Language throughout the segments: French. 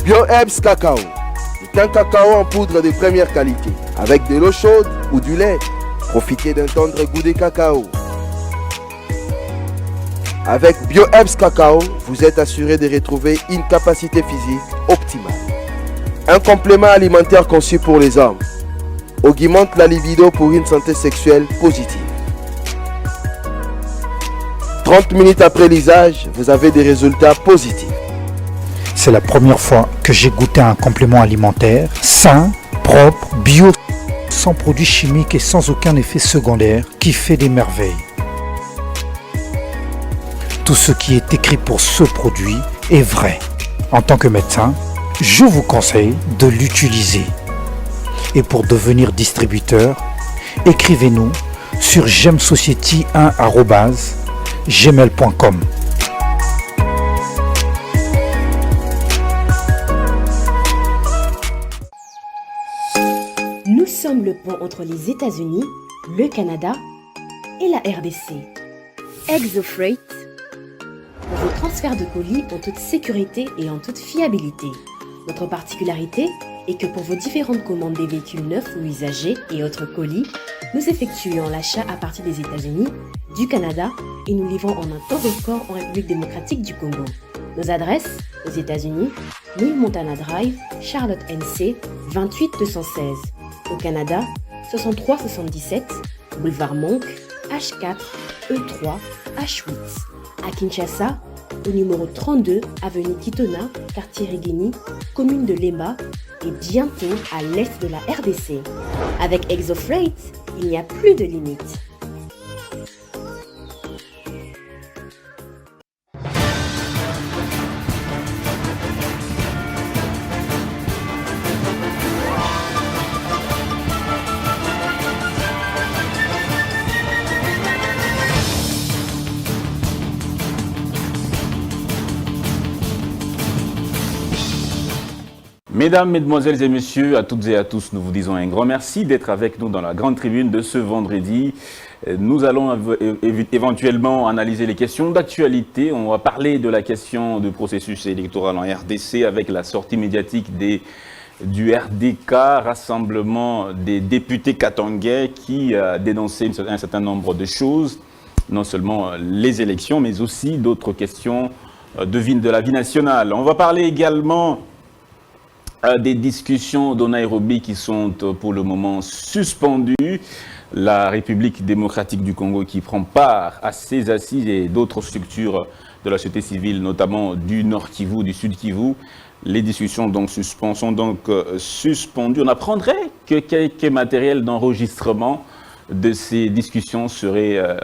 BioHerbs Cacao. C'est un cacao en poudre de première qualité. Avec de l'eau chaude ou du lait, profitez d'un tendre goût de cacao. Avec BioHerbs Cacao, vous êtes assuré de retrouver une capacité physique optimale. Un complément alimentaire conçu pour les hommes. Augmente la libido pour une santé sexuelle positive. 30 minutes après l'usage, vous avez des résultats positifs. C'est la première fois que j'ai goûté un complément alimentaire sain, propre, bio, sans produits chimiques et sans aucun effet secondaire qui fait des merveilles. Tout ce qui est écrit pour ce produit est vrai. En tant que médecin, je vous conseille de l'utiliser. Et pour devenir distributeur, écrivez-nous sur gemsociety1@gmail.com. Nous sommes le pont entre les États-Unis, le Canada et la RDC. ExoFreight pour vos transferts de colis en toute sécurité et en toute fiabilité. Notre particularité est que pour vos différentes commandes des véhicules neufs ou usagés et autres colis, nous effectuons l'achat à partir des États-Unis, du Canada et nous livrons en un temps record en République démocratique du Congo. Nos adresses aux États-Unis, 1000 Montana Drive, Charlotte NC, 28216. Au Canada, 6377, Boulevard Monk, H4, E3, H8. À Kinshasa, au numéro 32, avenue Kitona, quartier Rigini, commune de Lemba et bientôt à l'est de la RDC. Avec ExoFreight, il n'y a plus de limites. Mesdames, Mesdemoiselles et Messieurs, à toutes et à tous, nous vous disons un grand merci d'être avec nous dans la grande tribune de ce vendredi. Nous allons éventuellement analyser les questions d'actualité. On va parler de la question du processus électoral en RDC avec la sortie médiatique du RDK, Rassemblement des députés katangais, qui a dénoncé un certain nombre de choses, non seulement les élections, mais aussi d'autres questions de la vie nationale. On va parler également des discussions de Nairobi qui sont pour le moment suspendues. La République démocratique du Congo qui prend part à ces assises et d'autres structures de la société civile, notamment du Nord Kivu, du Sud Kivu. Les discussions sont donc suspendues. On apprendrait que quelques matériels d'enregistrement de ces discussions seraient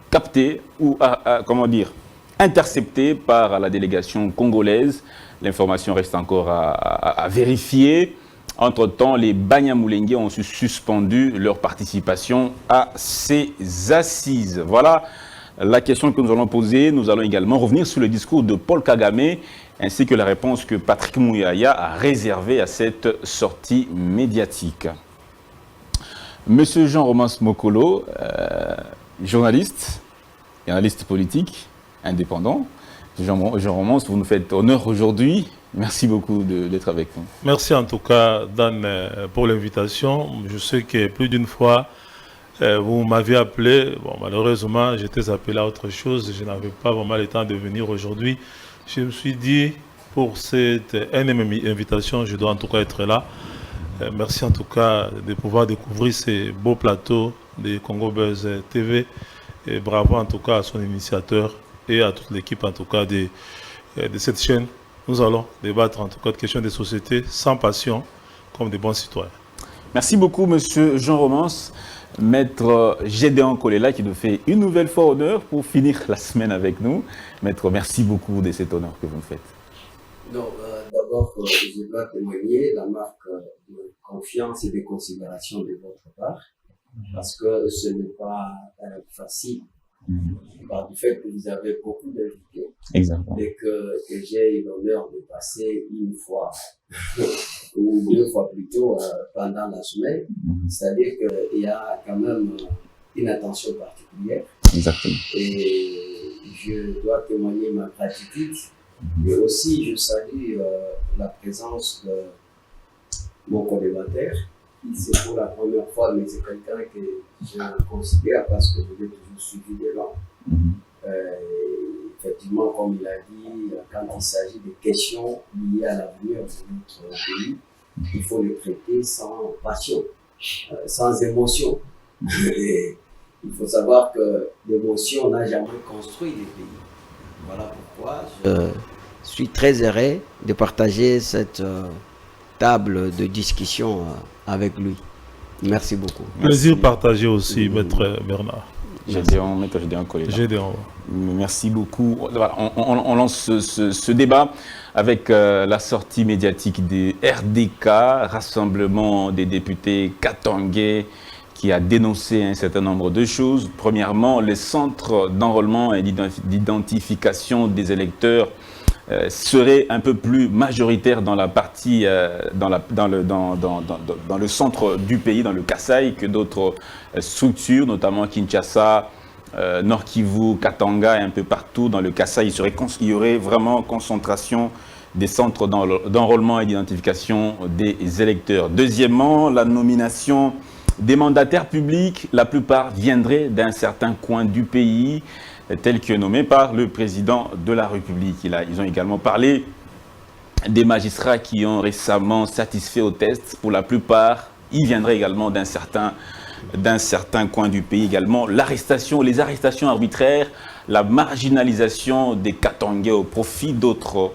captés ou, interceptés par la délégation congolaise. L'information reste encore à vérifier. Entre-temps, les Banyamulenge ont suspendu leur participation à ces assises. Voilà la question que nous allons poser. Nous allons également revenir sur le discours de Paul Kagame ainsi que la réponse que Patrick Mouyaya a réservée à cette sortie médiatique. Monsieur Jean-Romance Mokolo, journaliste et analyste politique indépendant. Jean-Romance, vous nous faites honneur aujourd'hui. Merci beaucoup d'être avec nous. Merci en tout cas, Dan, pour l'invitation. Je sais que plus d'une fois, vous m'aviez appelé. Bon, malheureusement, j'étais appelé à autre chose. Je n'avais pas vraiment le temps de venir aujourd'hui. Je me suis dit, pour cette invitation, je dois en tout cas être là. Merci en tout cas de pouvoir découvrir ces beaux plateaux de Congo Buzz TV. Et bravo en tout cas à son initiateur et à toute l'équipe en tout cas de cette chaîne. Nous allons débattre en tout cas de questions de société sans passion, comme des bons citoyens. Merci beaucoup, monsieur Jean-Romance. Maître Gédéon Kolela qui nous fait une nouvelle fois honneur pour finir la semaine avec nous. Maître, merci beaucoup de cet honneur que vous me faites. Non, d'abord, je dois témoigner la marque de confiance et de considération de votre part, parce que ce n'est pas facile. Par du fait que vous avez beaucoup d'invités. Exactement. Et que j'ai eu l'honneur de passer une fois ou deux fois plutôt pendant la semaine. C'est-à-dire qu'il y a quand même une attention particulière. Exactement. Et je dois témoigner ma gratitude Et aussi, je salue la présence de mon collégateur. C'est pour la première fois, mais c'est quelqu'un que je considère parce que je l'ai toujours suivi de loin. Effectivement, comme il a dit, quand il s'agit de questions liées à l'avenir de notre pays, il faut les traiter sans passion, sans émotion. Et il faut savoir que l'émotion n'a jamais construit des pays. Voilà pourquoi je suis très heureux de partager cette table de discussion avec lui. Merci beaucoup. Plaisir partagé aussi, Maître Bernard. Maître Gédéon Collège. Merci beaucoup. Voilà, on lance ce débat avec la sortie médiatique des RDK, Rassemblement des députés katangais, qui a dénoncé un certain nombre de choses. Premièrement, les centres d'enrôlement et d'identification des électeurs seraient un peu plus majoritaires dans la partie, dans le centre du pays, dans le Kasaï, que d'autres structures, notamment Kinshasa, Nord Kivu, Katanga et un peu partout dans le Kasaï. Il y aurait vraiment concentration des centres d'enrôlement et d'identification des électeurs. Deuxièmement, la nomination des mandataires publics, la plupart viendraient d'un certain coin du pays, tel que nommé par le président de la République. Ils ont également parlé des magistrats qui ont récemment satisfait au test. Pour la plupart, ils viendraient également d'un certain coin du pays également. Les arrestations arbitraires, la marginalisation des Katangais au profit d'autres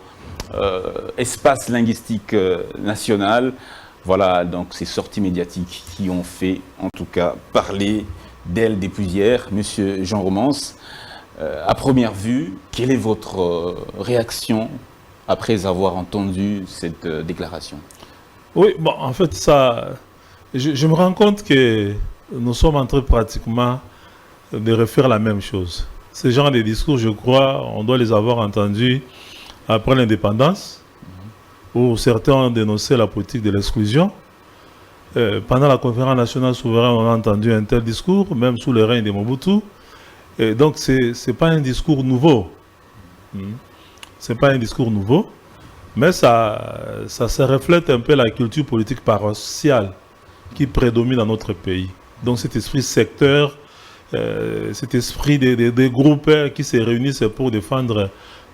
espaces linguistiques nationaux. Voilà donc ces sorties médiatiques qui ont fait en tout cas parler d'elle depuis hier. Monsieur Jean Romance, à première vue, quelle est votre réaction après avoir entendu cette déclaration? Oui, bon, en fait, je me rends compte que nous sommes en train pratiquement de refaire la même chose. Ce genre de discours, je crois, on doit les avoir entendus après l'indépendance, où certains ont dénoncé la politique de l'exclusion. Pendant la conférence nationale souveraine, on a entendu un tel discours, même sous le règne de Mobutu. Et donc, ce n'est pas un discours nouveau. Ce n'est pas un discours nouveau, mais ça se reflète un peu la culture politique paroissiale qui prédomine dans notre pays. Donc cet esprit secteur, cet esprit des groupes qui se réunissent pour défendre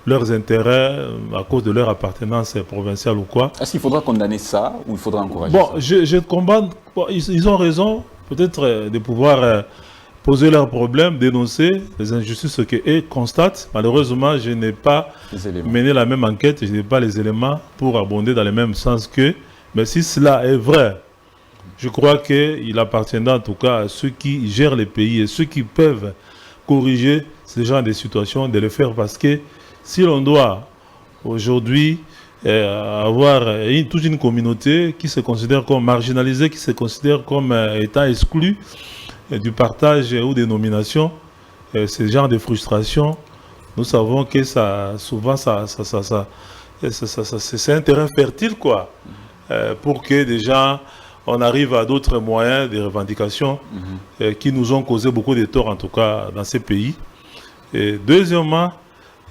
leurs intérêts à cause de leur appartenance provinciale ou quoi. Est-ce qu'il faudra condamner ça ou il faudra encourager ça? Je combat. Bon, ils ont raison peut-être de pouvoir poser leurs problèmes, dénoncer les injustices qu'eux constatent. Malheureusement, je n'ai pas mené la même enquête, je n'ai pas les éléments pour abonder dans le même sens qu'eux. Mais si cela est vrai, je crois qu'il appartiendra en tout cas à ceux qui gèrent les pays et ceux qui peuvent corriger ce genre de situations, de le faire, parce que si l'on doit aujourd'hui avoir toute une communauté qui se considère comme marginalisée, qui se considère comme étant exclue du partage ou des nominations, ce genre de frustration, nous savons que souvent c'est un terrain fertile quoi, pour que des gens on arrive à d'autres moyens de revendication qui nous ont causé beaucoup de tort en tout cas dans ces pays. Et deuxièmement,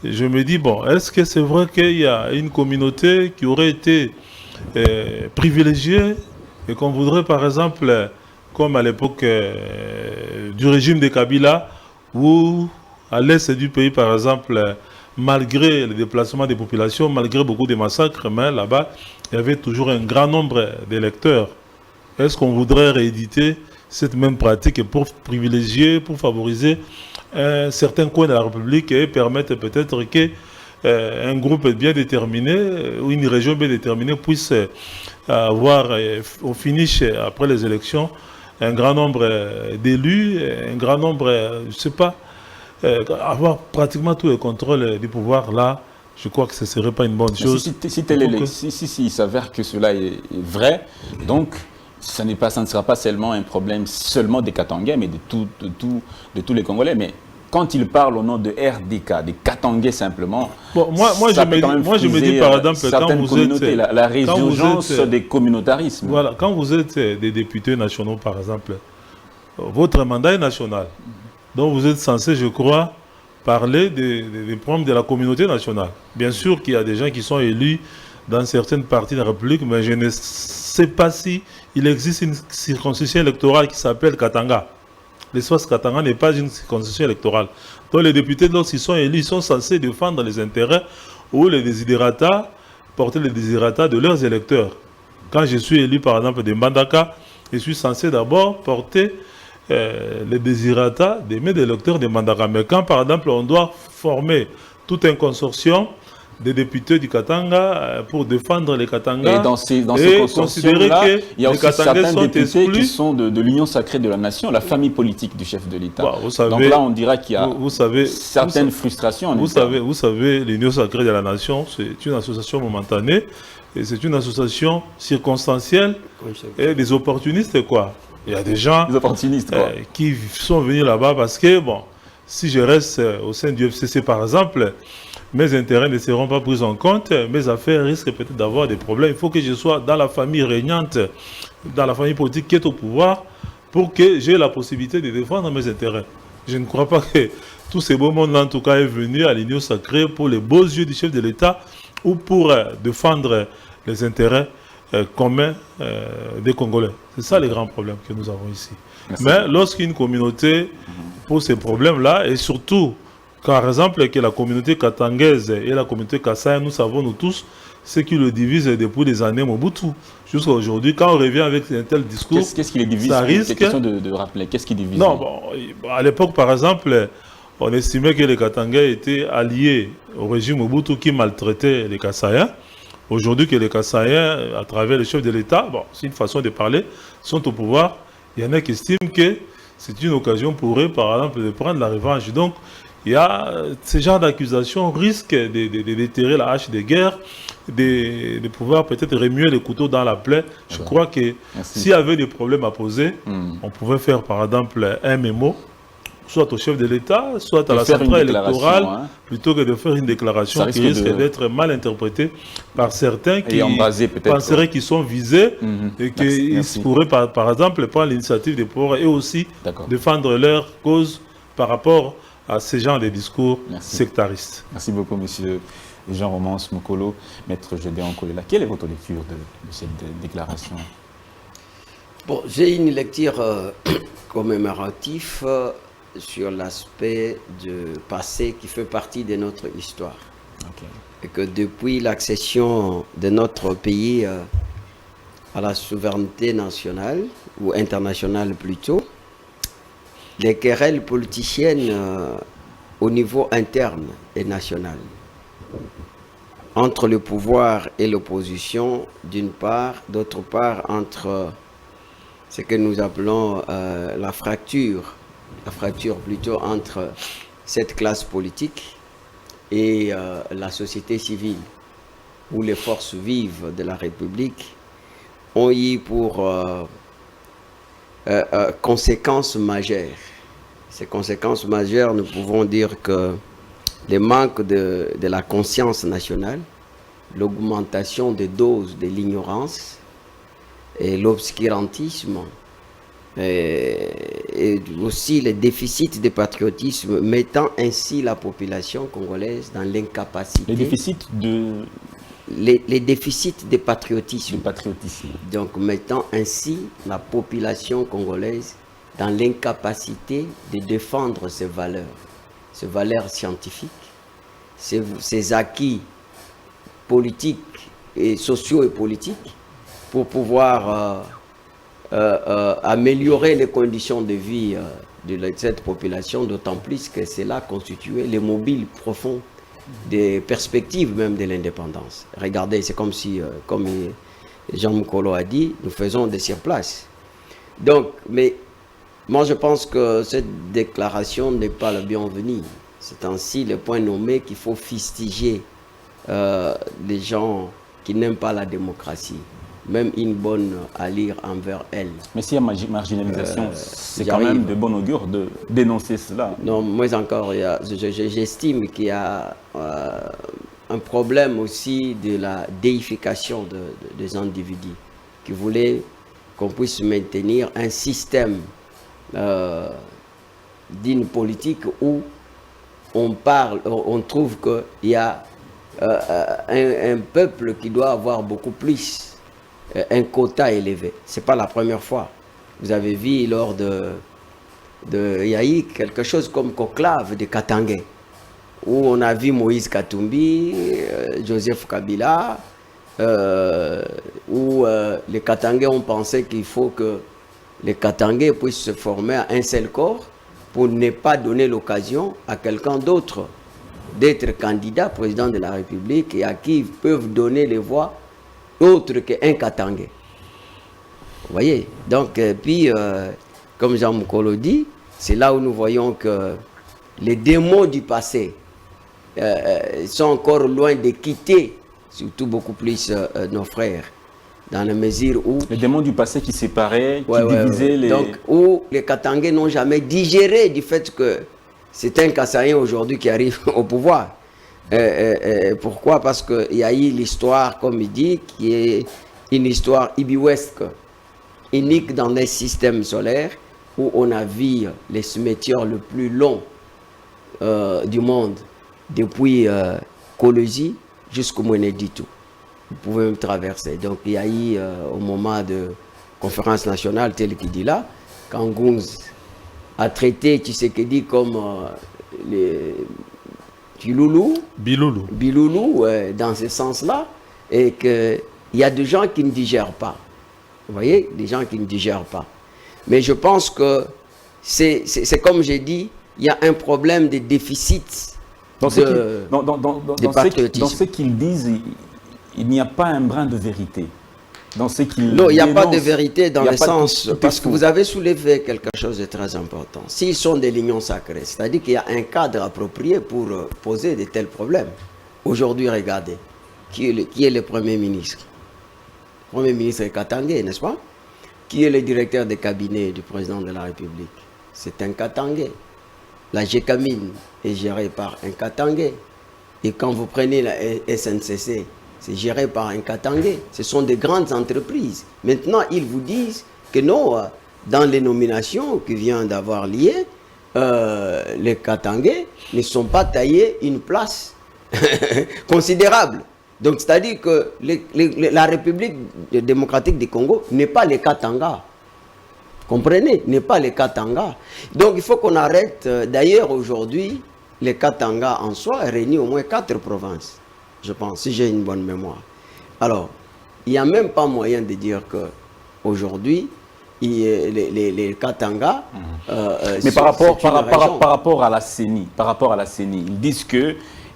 je me dis, bon, est-ce que c'est vrai qu'il y a une communauté qui aurait été privilégiée et qu'on voudrait, par exemple, comme à l'époque du régime de Kabila, où à l'est du pays, par exemple, malgré le déplacement des populations, malgré beaucoup de massacres, mais là-bas, il y avait toujours un grand nombre d'électeurs. Est-ce qu'on voudrait rééditer cette même pratique pour privilégier, pour favoriser certains coins de la République et permettre peut-être qu'un groupe bien déterminé ou une région bien déterminée puisse avoir au finish, après les élections, un grand nombre d'élus, un grand nombre, je ne sais pas, avoir pratiquement tout le contrôle du pouvoir là, je crois que ce ne serait pas une bonne chose. Si il s'avère que cela est vrai, donc ça ne sera pas seulement un problème des Katangais, mais de tous les Congolais. Mais quand il parle au nom de RDK, des Katangais simplement, bon, moi je me dis par exemple, quand vous êtes la résurgence des communautarismes. Voilà, quand vous êtes des députés nationaux par exemple, votre mandat est national. Donc vous êtes censé, je crois, parler des problèmes de la communauté nationale. Bien sûr qu'il y a des gens qui sont élus dans certaines parties de la République, mais je ne sais pas si il existe une circonscription électorale qui s'appelle Katanga. L'espace Katanga n'est pas une circonscription électorale. Donc les députés, lorsqu'ils sont élus, ils sont censés défendre les intérêts ou les désidératas, porter les désidératas de leurs électeurs. Quand je suis élu, par exemple, de Mbandaka, je suis censé d'abord porter les désidératas des électeurs de Mbandaka. Mais quand, par exemple, on doit former tout un consortium des députés du Katanga pour défendre les Katanga. Et dans ce consortium-là, il y a aussi certains députés qui sont de l'Union sacrée de la nation, la famille politique du chef de l'État. Bah, donc là, on dira qu'il y a certaines frustrations. Vous savez, l'Union sacrée de la nation, c'est une association momentanée et c'est une association circonstancielle et des opportunistes, quoi. Il y a des gens qui sont venus là-bas parce que, bon, si je reste au sein du FCC, par exemple, mes intérêts ne seront pas pris en compte, mes affaires risquent peut-être d'avoir des problèmes. Il faut que je sois dans la famille régnante, dans la famille politique qui est au pouvoir, pour que j'ai la possibilité de défendre mes intérêts. Je ne crois pas que tout ce beau monde, en tout cas, est venu à l'Union sacrée pour les beaux yeux du chef de l'État ou pour défendre les intérêts communs des Congolais. C'est ça les grands problèmes que nous avons ici. Merci. Mais lorsqu'une communauté pose ces problèmes-là, et surtout, par exemple, que la communauté katangaise et la communauté kassai, nous savons nous tous, ce qui le divise depuis des années Mobutu. Jusqu'à aujourd'hui, quand on revient avec un tel discours, qu'est-ce qui les divise? Ça risque... C'est question de rappeler. Qu'est-ce qui divise? Non, bon, à l'époque, par exemple, on estimait que les Katangais étaient alliés au régime Mobutu qui maltraitait les Kassaïens. Aujourd'hui, que les Kassaïens, à travers les chefs de l'État, bon, c'est une façon de parler, sont au pouvoir. Il y en a qui estiment que c'est une occasion pour eux, par exemple, de prendre la revanche. Donc, il y a ce genre d'accusations risquent de déterrer la hache de guerre, de pouvoir peut-être remuer les couteaux dans la plaie. Je crois que s'il y avait des problèmes à poser, on pouvait faire par exemple un mémo, soit au chef de l'État, soit à la centrale électorale, plutôt que de faire une déclaration qui risque d'être mal interprétée par certains qui penseraient qu'ils sont visés et qu'ils pourraient par exemple prendre l'initiative de pouvoir et aussi défendre leur cause par rapport à ces genres de discours sectaristes. Merci beaucoup, monsieur Jean-Romance Mokolo, maître Gédéon Kolela. Quelle est votre lecture de cette déclaration? Bon, j'ai une lecture commémorative sur l'aspect du passé qui fait partie de notre histoire. Et que depuis l'accession de notre pays à la souveraineté nationale, ou internationale plutôt, les querelles politiciennes au niveau interne et national, entre le pouvoir et l'opposition d'une part, d'autre part entre ce que nous appelons la fracture plutôt entre cette classe politique et la société civile, où les forces vives de la République ont eu pour conséquences majeures. Ces conséquences majeures, nous pouvons dire que le manque de la conscience nationale, l'augmentation des doses de l'ignorance et l'obscurantisme, et aussi le déficit de patriotisme, mettant ainsi la population congolaise dans l'incapacité. Les déficits de... Les déficits de patriotisme. Le Donc mettant ainsi la population congolaise dans l'incapacité de défendre ses valeurs scientifiques, ses acquis politiques et sociaux et politiques, pour pouvoir améliorer les conditions de vie de cette population, d'autant plus que cela constituait le mobile profond des perspectives même de l'indépendance. Regardez, c'est comme si, comme Jean Mokolo a dit, nous faisons des surplaces. Donc, mais moi je pense que cette déclaration n'est pas la bienvenue. C'est ainsi le point nommé qu'il faut fustiger les gens qui n'aiment pas la démocratie, même une bonne à lire envers elle. Mais s'il y a marginalisation, c'est quand même de bon augure de dénoncer cela. Non, moi encore, j'estime qu'il y a un problème aussi de la déification des individus qui voulaient qu'on puisse maintenir un système d'une politique où on trouve qu'il y a un peuple qui doit avoir beaucoup plus, un quota élevé. Ce n'est pas la première fois. Vous avez vu lors il y a eu quelque chose comme conclave de Katangais, où on a vu Moïse Katumbi, Joseph Kabila, où les Katangais ont pensé qu'il faut que les Katangais puissent se former à un seul corps pour ne pas donner l'occasion à quelqu'un d'autre d'être candidat président de la République et à qui ils peuvent donner les voix autres qu'un Katangais. Vous voyez? Donc, puis, comme Jean Moukolo dit, c'est là où nous voyons que les démons du passé sont encore loin de quitter, surtout beaucoup plus nos frères, dans la mesure où... Les démons du passé qui séparaient, qui divisaient les... Donc, où les Katangais n'ont jamais digéré du fait que c'est un Kassaïen aujourd'hui qui arrive au pouvoir. Pourquoi? Parce qu'il y a eu l'histoire, comme il dit, qui est une histoire ibiwesque, unique dans les systèmes solaires, où on a vu les cimetières le plus long du monde, depuis Kolosi jusqu'au Mweneditu. Vous pouvez me traverser. Donc il y a eu au moment de conférence nationale, tel qu'il dit là, quand Gounz a traité Tshisekedi comme les Biloulou, dans ce sens-là, et qu'il y a des gens qui ne digèrent pas. Vous voyez, des gens qui ne digèrent pas. Mais je pense que c'est comme j'ai dit, il y a un problème de déficit dans patriotisme. Dans ce qu'ils disent, il n'y a pas un brin de vérité. Dans ce qu'ils non, il n'y a pas de vérité dans le sens, tout parce que vous avez soulevé quelque chose de très important. S'ils sont des lignons sacrés, c'est-à-dire qu'il y a un cadre approprié pour poser de tels problèmes. Aujourd'hui, regardez, qui est le Premier ministre? Le Premier ministre est Katangais, n'est-ce pas? Qui est le directeur de cabinet du président de la République? C'est un Katangais. La GECAMINE est gérée par un Katangais. Et quand vous prenez la SNCC, c'est géré par un Katangais. Ce sont des grandes entreprises. Maintenant, ils vous disent que non, dans les nominations qui viennent d'avoir lieu, les Katangais ne sont pas taillés une place considérable. Donc, c'est-à-dire que la République démocratique du Congo n'est pas les Katanga. Comprenez? N'est pas les Katanga. Donc, il faut qu'on arrête. D'ailleurs, aujourd'hui, les Katanga en soi réunissent au moins 4 provinces, je pense, si j'ai une bonne mémoire. Alors, il n'y a même pas moyen de dire qu'aujourd'hui, les Katanga... Mais par rapport à la CENI, ils disent que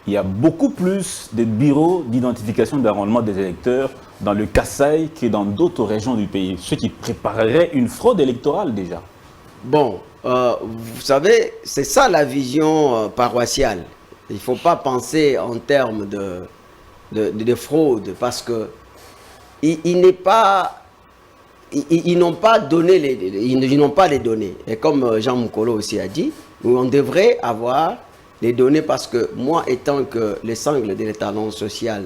il y a beaucoup plus de bureaux d'identification d'arrondement des électeurs dans le Kasaï que dans d'autres régions du pays, ce qui préparerait une fraude électorale déjà. Bon, vous savez, c'est ça la vision paroissiale. Il ne faut pas penser en termes de fraude, parce que ils n'ont pas les données. Et comme Jean Moukolo aussi a dit, on devrait avoir les données, parce que moi, étant que le sangle de l'étalon social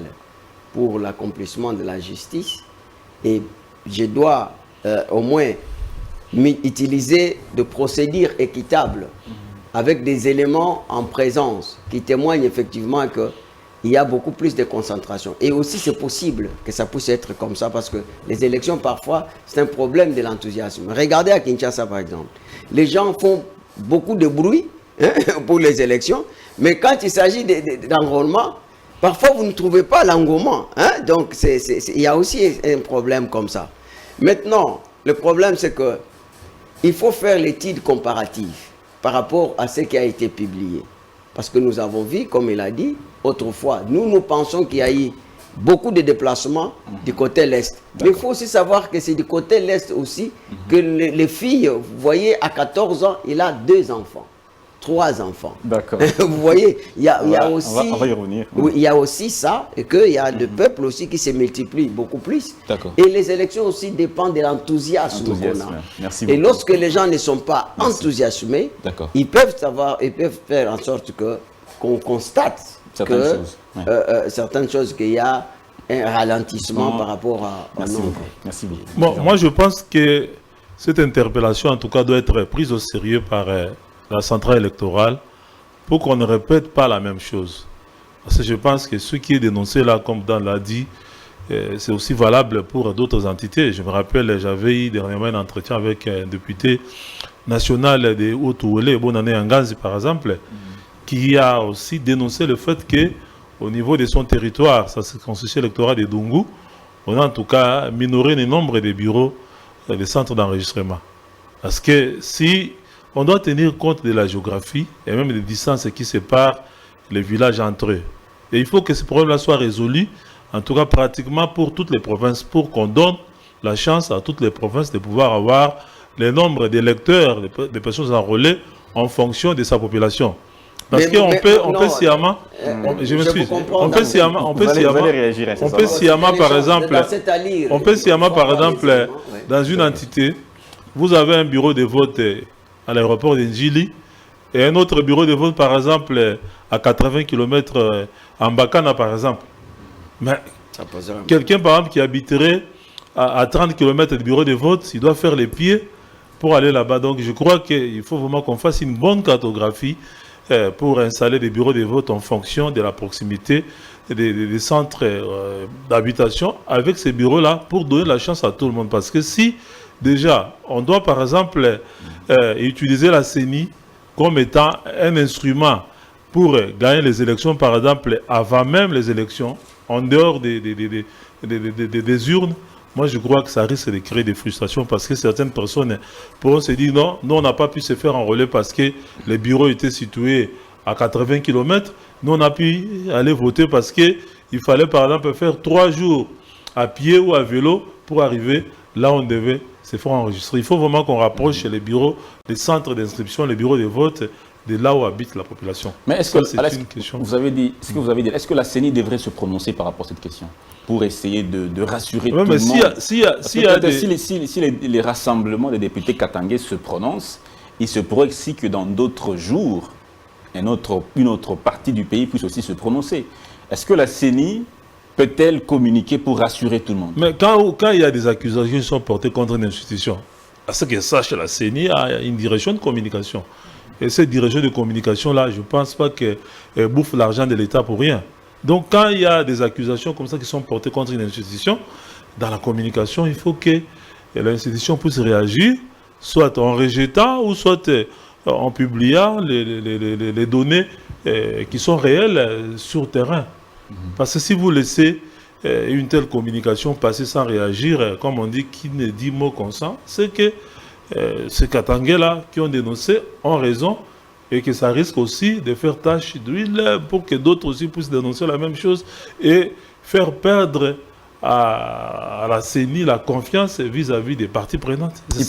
pour l'accomplissement de la justice, et je dois au moins utiliser de procédures équitables avec des éléments en présence qui témoignent effectivement qu'il y a beaucoup plus de concentration. Et aussi, c'est possible que ça puisse être comme ça, parce que les élections, parfois, c'est un problème de l'enthousiasme. Regardez à Kinshasa, par exemple. Les gens font beaucoup de bruit pour les élections, mais quand il s'agit d'enrôlement, parfois vous ne trouvez pas l'engouement. Donc il y a aussi un problème comme ça. Maintenant, le problème c'est que il faut faire l'étude comparative par rapport à ce qui a été publié. Parce que nous avons vu, comme il a dit, autrefois, nous pensons qu'il y a eu beaucoup de déplacements du côté l'Est. Mais il faut aussi savoir que c'est du côté l'Est aussi que les filles, vous voyez, à 14 ans, il a 2 enfants. 3 enfants. D'accord. Vous voyez, il y a aussi... On va y revenir. Oui, il y a aussi ça, et qu'il y a le peuple aussi qui se multiplie beaucoup plus. D'accord. Et les élections aussi dépendent de l'enthousiasme qu'on a. Merci et beaucoup. lorsque les gens ne sont pas enthousiasmés, ils peuvent faire en sorte qu'on constate certaines choses, qu'il y a un ralentissement par rapport au nombre. Merci beaucoup. Bon, moi je pense que cette interpellation en tout cas doit être prise au sérieux par la centrale électorale pour qu'on ne répète pas la même chose. Parce que je pense que ce qui est dénoncé là, comme Dan l'a dit, c'est aussi valable pour d'autres entités. Je me rappelle, j'avais eu dernièrement un entretien avec un député national de Haut-Ouélé, Bonane Anganzi par exemple, qui a aussi dénoncé le fait qu'au niveau de son territoire, ça se constitue l'électorat de Dungu, on a en tout cas minoré le nombre de bureaux, des centres d'enregistrement. Parce que si on doit tenir compte de la géographie et même des distances qui séparent les villages entre eux. Et il faut que ce problème-là soit résolu, en tout cas pratiquement pour toutes les provinces, pour qu'on donne la chance à toutes les provinces de pouvoir avoir le nombre d'électeurs, de personnes enrôlées en fonction de sa population. Parce qu'on peut sciemment, je me suis, on peut sciemment, par exemple, dans une entité, vous avez un bureau de vote à l'aéroport d'Njili et un autre bureau de vote, par exemple, à 80 km en Bakana, par exemple. Mais quelqu'un, par exemple, qui habiterait à 30 km du bureau de vote, il doit faire les pieds pour aller là-bas. Donc, je crois qu'il faut vraiment qu'on fasse une bonne cartographie pour installer des bureaux de vote en fonction de la proximité des centres d'habitation avec ces bureaux-là pour donner la chance à tout le monde. Parce que si, déjà, on doit, par exemple, utiliser la CENI comme étant un instrument pour gagner les élections, par exemple, avant même les élections, en dehors des urnes, moi je crois que ça risque de créer des frustrations parce que certaines personnes pourront se dire non, nous on n'a pas pu se faire enrôler parce que les bureaux étaient situés à 80 km, nous on a pu aller voter parce qu'il fallait par exemple faire 3 jours à pied ou à vélo pour arriver là où on devait se faire enregistrer. Il faut vraiment qu'on rapproche les bureaux, les centres d'inscription, les bureaux de vote de là où habite la population. Mais est-ce que une question. Vous avez dit, est-ce que la CENI devrait se prononcer par rapport à cette question pour essayer de rassurer tout le monde? Si les rassemblements des députés katangais se prononcent, il se pourrait aussi que dans d'autres jours, une autre partie du pays puisse aussi se prononcer. Est-ce que la CENI peut-elle communiquer pour rassurer tout le monde? Mais quand il y a des accusations qui sont portées contre une institution, à ce que sache, la CENI a une direction de communication. Et cette direction de communication-là, je ne pense pas qu'elle bouffe l'argent de l'État pour rien. Donc quand il y a des accusations comme ça qui sont portées contre une institution, dans la communication, il faut que l'institution puisse réagir, soit en rejetant ou soit en publiant les données qui sont réelles sur terrain. Parce que si vous laissez une telle communication passer sans réagir, comme on dit, qui ne dit mot consent, c'est que ces Katangais-là qui ont dénoncé ont raison et que ça risque aussi de faire tache d'huile pour que d'autres aussi puissent dénoncer la même chose et faire perdre à la CENI la confiance vis-à-vis des parties prenantes. Il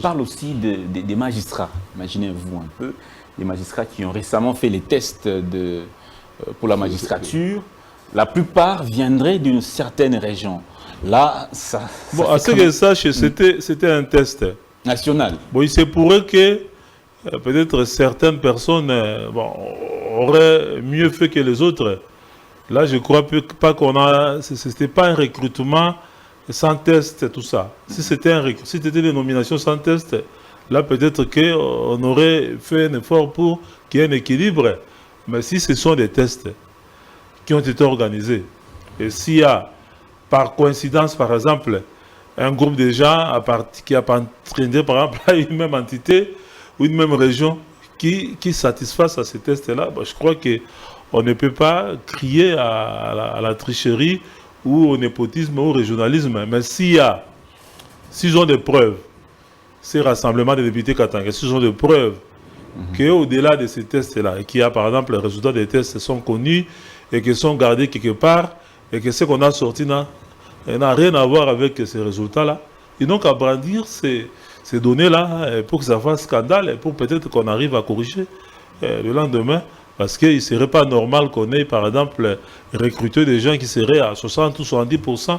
parle aussi des magistrats. Imaginez-vous un peu, les magistrats qui ont récemment fait les tests pour la magistrature. La plupart viendraient d'une certaine région. Là, ça à ce que je sache, c'était un test national. Bon, il se pourrait que peut-être certaines personnes auraient mieux fait que les autres. Là, je ne crois pas qu'on a... Ce n'était pas un recrutement sans test, tout ça. Si c'était des nominations sans test, là, peut-être qu'on aurait fait un effort pour qu'il y ait un équilibre. Mais si ce sont des tests qui ont été organisés, et s'il y a, par coïncidence, par exemple, un groupe de gens qui appartiendrait, par exemple, à une même entité ou une même région qui satisfassent à ces tests-là, je crois qu'on ne peut pas crier à la tricherie ou au népotisme ou au régionalisme. Mais s'ils ont des preuves, ces rassemblements de députés katangais, s'ils ont des preuves qu'au-delà de ces tests-là, et qu'il y a, par exemple, les résultats des tests sont connus et qu'ils sont gardés quelque part, et que ce qu'on a sorti n'a rien à voir avec ces résultats-là. Et donc à brandir ces données-là pour que ça fasse scandale et pour peut-être qu'on arrive à corriger le lendemain. Parce qu'il ne serait pas normal qu'on ait, par exemple, recruté des gens qui seraient à 60 ou 70%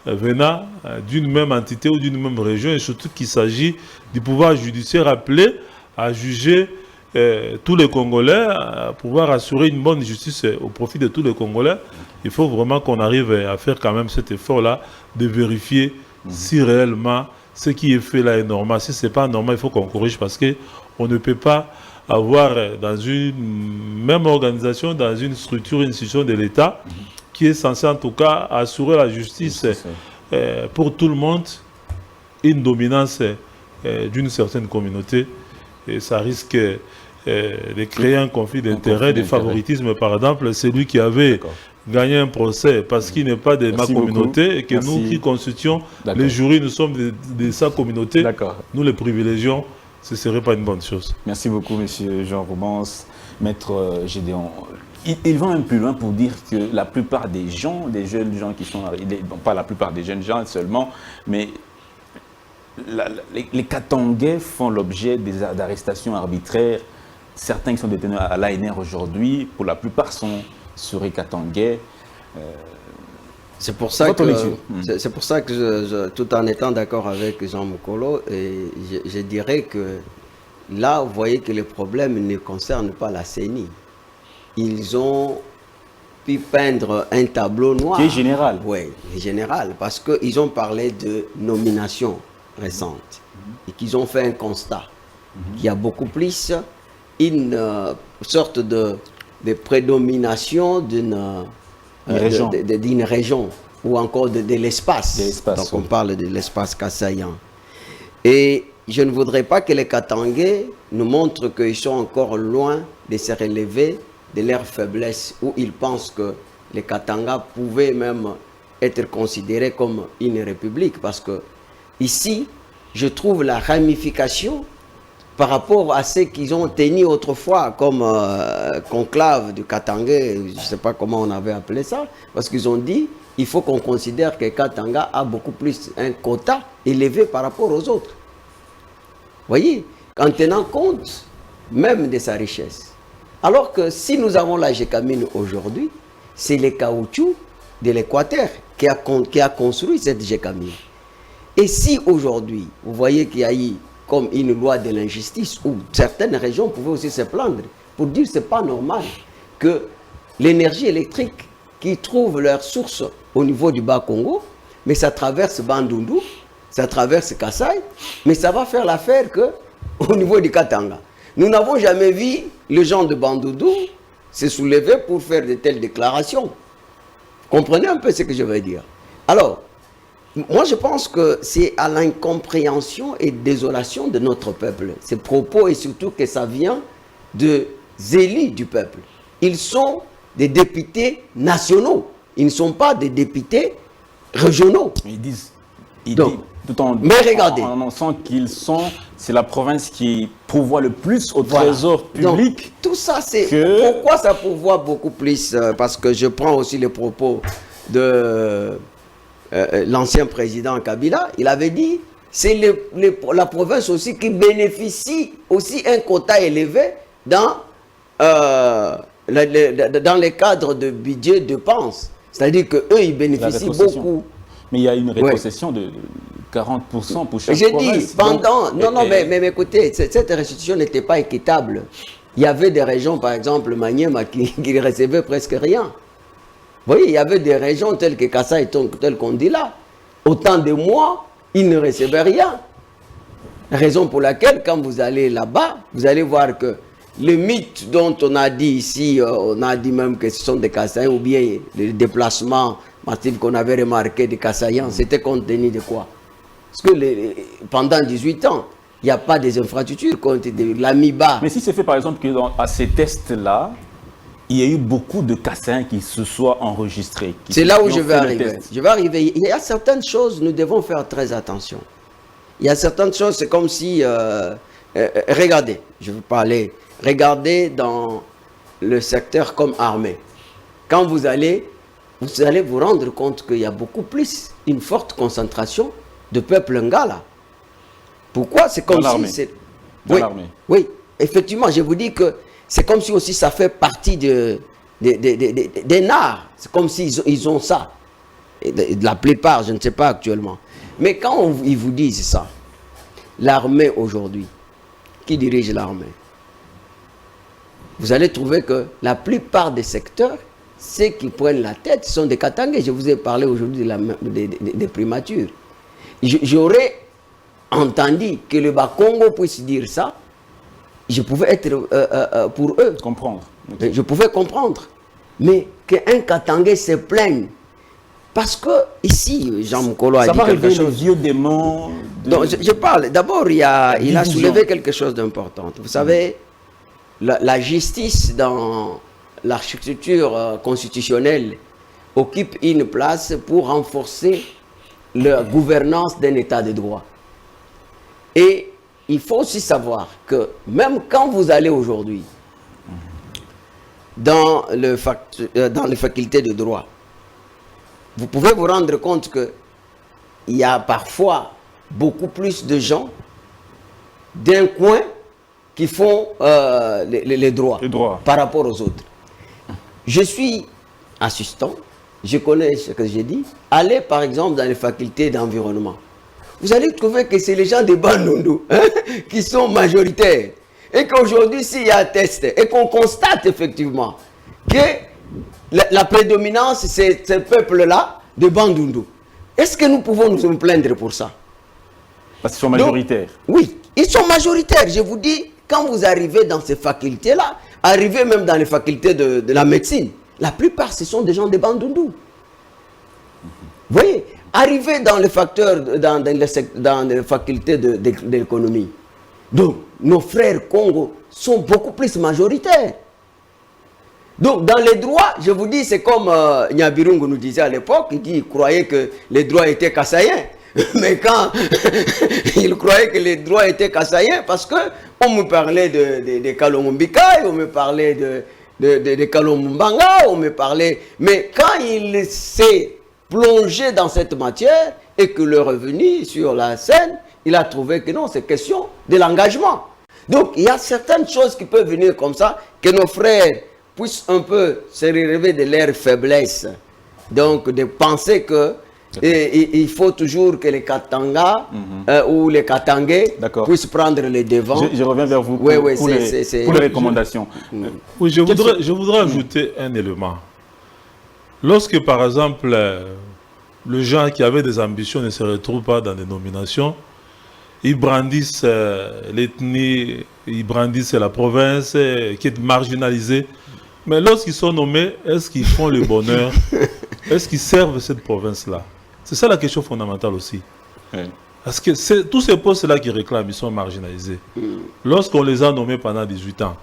venant d'une même entité ou d'une même région, et surtout qu'il s'agit du pouvoir judiciaire appelé à juger tous les Congolais, à pouvoir assurer une bonne justice au profit de tous les Congolais. Il faut vraiment qu'on arrive à faire quand même cet effort-là de vérifier si réellement ce qui est fait là est normal. Si ce n'est pas normal, il faut qu'on corrige parce qu'on ne peut pas avoir dans une même organisation, dans une structure, une institution de l'État, qui est censée en tout cas assurer la justice pour tout le monde, une dominance d'une certaine communauté. Et ça risque de créer un conflit d'intérêts, de favoritisme. Par exemple, celui qui avait gagné un procès parce qu'il n'est pas de ma communauté et que nous qui constituons les jurys, nous sommes de sa communauté, nous les privilégions, ce ne serait pas une bonne chose. Merci beaucoup, monsieur Jean Roumans. Maître Gédéon, il va un peu loin pour dire que la plupart des gens, des jeunes gens qui sont arrivés, bon, pas la plupart des jeunes gens seulement, mais les Katangais font l'objet d'arrestations arbitraires. Certains qui sont détenus à l'ANR aujourd'hui, pour la plupart sont sur les Katangais. C'est pour ça que, tout en étant d'accord avec Jean Mokolo, je dirais que là, vous voyez que le problème ne concerne pas la CENI. Ils ont pu peindre un tableau noir. Qui est général. Oui, général, parce qu'ils ont parlé de nomination récente et qu'ils ont fait un constat. Il y a beaucoup plus une sorte de prédomination d'une région ou encore de l'espace. Donc on parle de l'espace kassaïen. Et je ne voudrais pas que les Katangais nous montrent qu'ils sont encore loin de se relever de leur faiblesse, où ils pensent que les Katanga pouvaient même être considérés comme une république. Parce que ici, je trouve la ramification par rapport à ce qu'ils ont tenu autrefois comme conclave du Katanga, je ne sais pas comment on avait appelé ça, parce qu'ils ont dit il faut qu'on considère que Katanga a beaucoup plus un quota élevé par rapport aux autres. Voyez, en tenant compte même de sa richesse. Alors que si nous avons la Gécamine aujourd'hui, c'est le caoutchouc de l'Équateur qui a construit cette Gécamine. Et si aujourd'hui, vous voyez qu'il y a eu comme une loi de l'injustice où certaines régions pouvaient aussi se plaindre pour dire que ce n'est pas normal que l'énergie électrique qui trouve leur source au niveau du Bas-Congo, mais ça traverse Bandundu, ça traverse Kassai, mais ça va faire l'affaire qu'au niveau du Katanga. Nous n'avons jamais vu les gens de Bandundu se soulever pour faire de telles déclarations. Comprenez un peu ce que je veux dire. Alors, moi, je pense que c'est à l'incompréhension et désolation de notre peuple. Ces propos, et surtout que ça vient des élus du peuple. Ils sont des députés nationaux. Ils ne sont pas des députés régionaux. Ils disent, mais regardez. On sent qu'ils sont, c'est la province qui pourvoit le plus au trésor public. Donc, tout ça, c'est pourquoi ça pourvoit beaucoup plus, parce que je prends aussi les propos de l'ancien président Kabila. Il avait dit, c'est la province aussi qui bénéficie aussi un quota élevé dans les cadres de budget de dépenses. C'est-à-dire qu'eux, ils bénéficient beaucoup. Mais il y a une rétrocession de 40% pour chaque province. J'ai dit, pendant... Non, mais écoutez, cette restitution n'était pas équitable. Il y avait des régions, par exemple, Maniema, qui ne recevaient presque rien. Vous voyez, il y avait des régions telles que Kassai, telles qu'on dit là. Autant de mois, ils ne recevaient rien. Raison pour laquelle, quand vous allez là-bas, vous allez voir que le mythe dont on a dit ici, on a dit même que ce sont des Kassaïens, ou bien les déplacements massifs qu'on avait remarqués des Kassaïens, c'était compte tenu de quoi? Parce que pendant 18 ans, il n'y a pas des infrastructures, compte de l'AMIBA. Mais si c'est fait par exemple qu'à ces tests-là, il y a eu beaucoup de Kassaïens qui se soient enregistrés. C'est là où je vais arriver. Je vais arriver. Il y a certaines choses, nous devons faire très attention. Il y a certaines choses, c'est comme si... regardez, je veux parler... Regardez dans le secteur comme armée. Quand vous allez vous rendre compte qu'il y a beaucoup plus, une forte concentration de peuple ngala. Pourquoi? C'est comme si... c'est oui, effectivement, je vous dis que c'est comme si aussi ça fait partie des NAR. C'est comme s'ils ont ça. Et de la plupart, je ne sais pas actuellement. Mais quand ils vous disent ça, l'armée aujourd'hui, qui dirige l'armée? Vous allez trouver que la plupart des secteurs, ceux qui prennent la tête sont des Katangais. Je vous ai parlé aujourd'hui des primatures. J'aurais entendu que le Bas-Congo puisse dire ça. je pouvais être pour eux. Comprendre. Ok. Je pouvais comprendre. Mais qu'un Katangais se plaigne. Parce que ici, Jean Mokolo a Ça dit va quelque réveiller les chose. vieux démons. Donc, je parle. D'abord, il a division. soulevé quelque chose d'important. Vous savez, la justice dans l'architecture constitutionnelle occupe une place pour renforcer la gouvernance d'un état de droit. Et il faut aussi savoir que même quand vous allez aujourd'hui dans les facultés de droit, vous pouvez vous rendre compte qu'il y a parfois beaucoup plus de gens d'un coin qui font les droits par rapport aux autres. Je suis assistant, je connais ce que j'ai dit. Allez par exemple dans les facultés d'environnement. Vous allez trouver que c'est les gens de Bandundu qui sont majoritaires. Et qu'aujourd'hui, s'il y a un test et qu'on constate effectivement que la prédominance, c'est ce peuple-là de Bandundu, est-ce que nous pouvons nous plaindre pour ça? Parce qu'ils sont majoritaires. Donc, oui, ils sont majoritaires. Je vous dis, quand vous arrivez dans ces facultés-là, arrivez même dans les facultés de la médecine, la plupart, ce sont des gens de Bandundu. Vous voyez, arrivez dans les facteurs, dans les facultés de l'économie. Donc, nos frères Congo sont beaucoup plus majoritaires. Donc, dans les droits, je vous dis, c'est comme Nyabirungu nous disait à l'époque, il croyait que les droits étaient kassaïens. Mais quand il croyait que les droits étaient kassaïens, parce qu'on me parlait de Kalomumbikai, on me parlait de Kalomumbanga, on me parlait... Mais quand il s'est plongé dans cette matière et que le revenu sur la scène, il a trouvé que non, c'est question de l'engagement. Donc, il y a certaines choses qui peuvent venir comme ça, que nos frères puissent un peu se relever de leur faiblesse. Donc, de penser que il faut toujours que les Katanga ou les Katangais puissent prendre les devants. Je reviens vers vous pour, pour les recommandations. Oui, je voudrais ajouter un élément. Lorsque, par exemple, le gens qui avaient des ambitions ne se retrouvent pas dans des nominations, ils brandissent l'ethnie, ils brandissent la province qui est marginalisée. Mais lorsqu'ils sont nommés, est-ce qu'ils font le bonheur? Est-ce qu'ils servent cette province-là? C'est ça la question fondamentale aussi. Oui. Parce que tous ces postes-là qui réclament, ils sont marginalisés. Lorsqu'on les a nommés pendant 18 ans,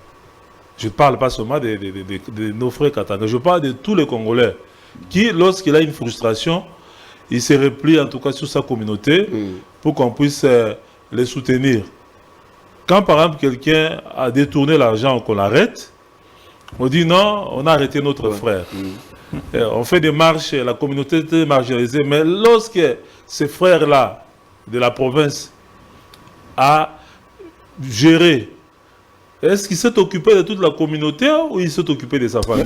je ne parle pas seulement de nos frères Katanga, je parle de tous les Congolais qui, lorsqu'il a une frustration, il se replie en tout cas sur sa communauté pour qu'on puisse les soutenir. Quand par exemple quelqu'un a détourné l'argent, qu'on l'arrête, on dit non, on a arrêté notre frère. On fait des marches, la communauté était marginalisée, mais lorsque ces frères-là de la province a géré, est-ce qu'il s'est occupé de toute la communauté ou il s'est occupé de sa famille?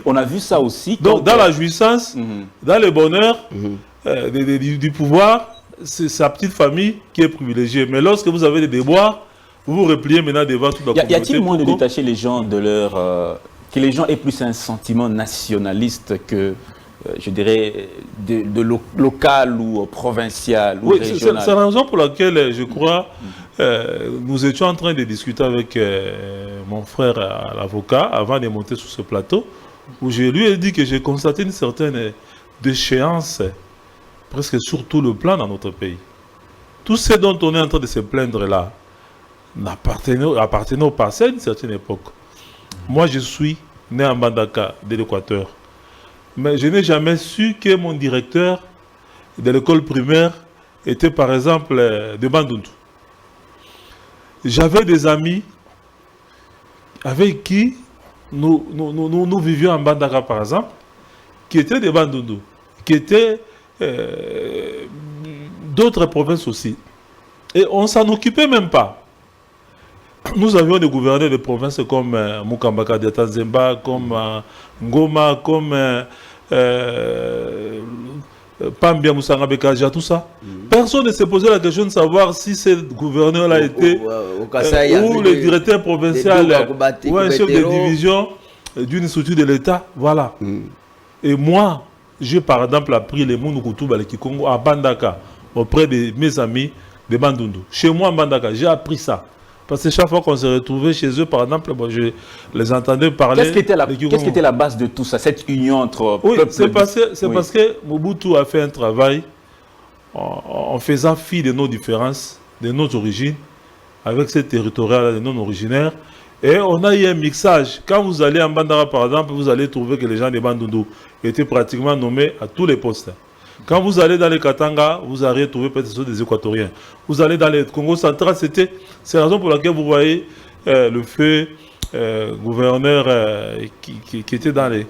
On a vu ça aussi. Donc dans la jouissance, dans le bonheur du pouvoir, c'est sa petite famille qui est privilégiée. Mais lorsque vous avez des déboires, vous vous repliez maintenant devant toute la communauté. Y a-t-il moins de détacher les gens de leur... que les gens aient plus un sentiment nationaliste que, je dirais, de local ou provincial ou régional? C'est la raison pour laquelle, je crois, nous étions en train de discuter avec mon frère l'avocat avant de monter sur ce plateau, où je lui ai dit que j'ai constaté une certaine déchéance, presque sur tout le plan dans notre pays. Tout ce dont on est en train de se plaindre là, appartenait au passé à une certaine époque. Moi, je suis né en Mbandaka, de l'Équateur. Mais je n'ai jamais su que mon directeur de l'école primaire était, par exemple, de Bandundu. J'avais des amis avec qui nous vivions en Mbandaka, par exemple, qui étaient de Bandundu, qui étaient d'autres provinces aussi. Et on ne s'en occupait même pas. Nous avions des gouverneurs de provinces comme Mukambaka de Tanzemba, comme Ngoma, comme Pambia Moussanga Bekaja, tout ça. Personne ne s'est posé la question de savoir si ces gouverneurs-là étaient ou le directeur provincial ou un chef de division d'une structure de l'État. Voilà. Et moi, j'ai par exemple appris les Mounoukutu Balekikongo à Bandaka, auprès de mes amis de Bandundu. Chez moi, à Bandaka, j'ai appris ça. Parce que chaque fois qu'on se retrouvait chez eux, par exemple, bon, je les entendais parler. Qu'est-ce qui était la base de tout ça, cette union entre oui, peuples? c'est parce que Mobutu a fait un travail en faisant fi de nos différences, de nos origines, avec ces territoriales, de non originaires. Et on a eu un mixage. Quand vous allez en Bandara, par exemple, vous allez trouver que les gens des Bandundu étaient pratiquement nommés à tous les postes. Quand vous allez dans les Katanga, vous allez trouver peut-être des Équatoriens. Vous allez dans le Congo central, c'est la raison pour laquelle vous voyez le feu gouverneur qui était dans les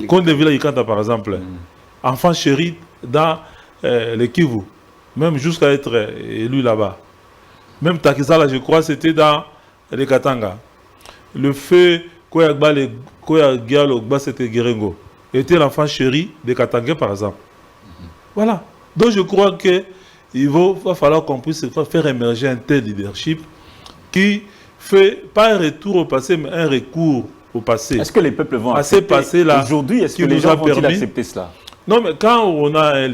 Côtes de Villa-Ikanta, par exemple. Enfant chéri dans les Kivu, même jusqu'à être élu là-bas. Même Takizala, je crois, c'était dans les Katanga. Le feu Koyagba, c'était Guérengo. Était l'enfant chéri des Katanga, par exemple. Voilà. Donc je crois qu'il va falloir qu'on puisse faire émerger un tel leadership qui fait pas un retour au passé, mais un recours au passé. Est-ce que les peuples vont accepter aujourd'hui? Est-ce que les gens vont accepter cela? Non, mais quand on a un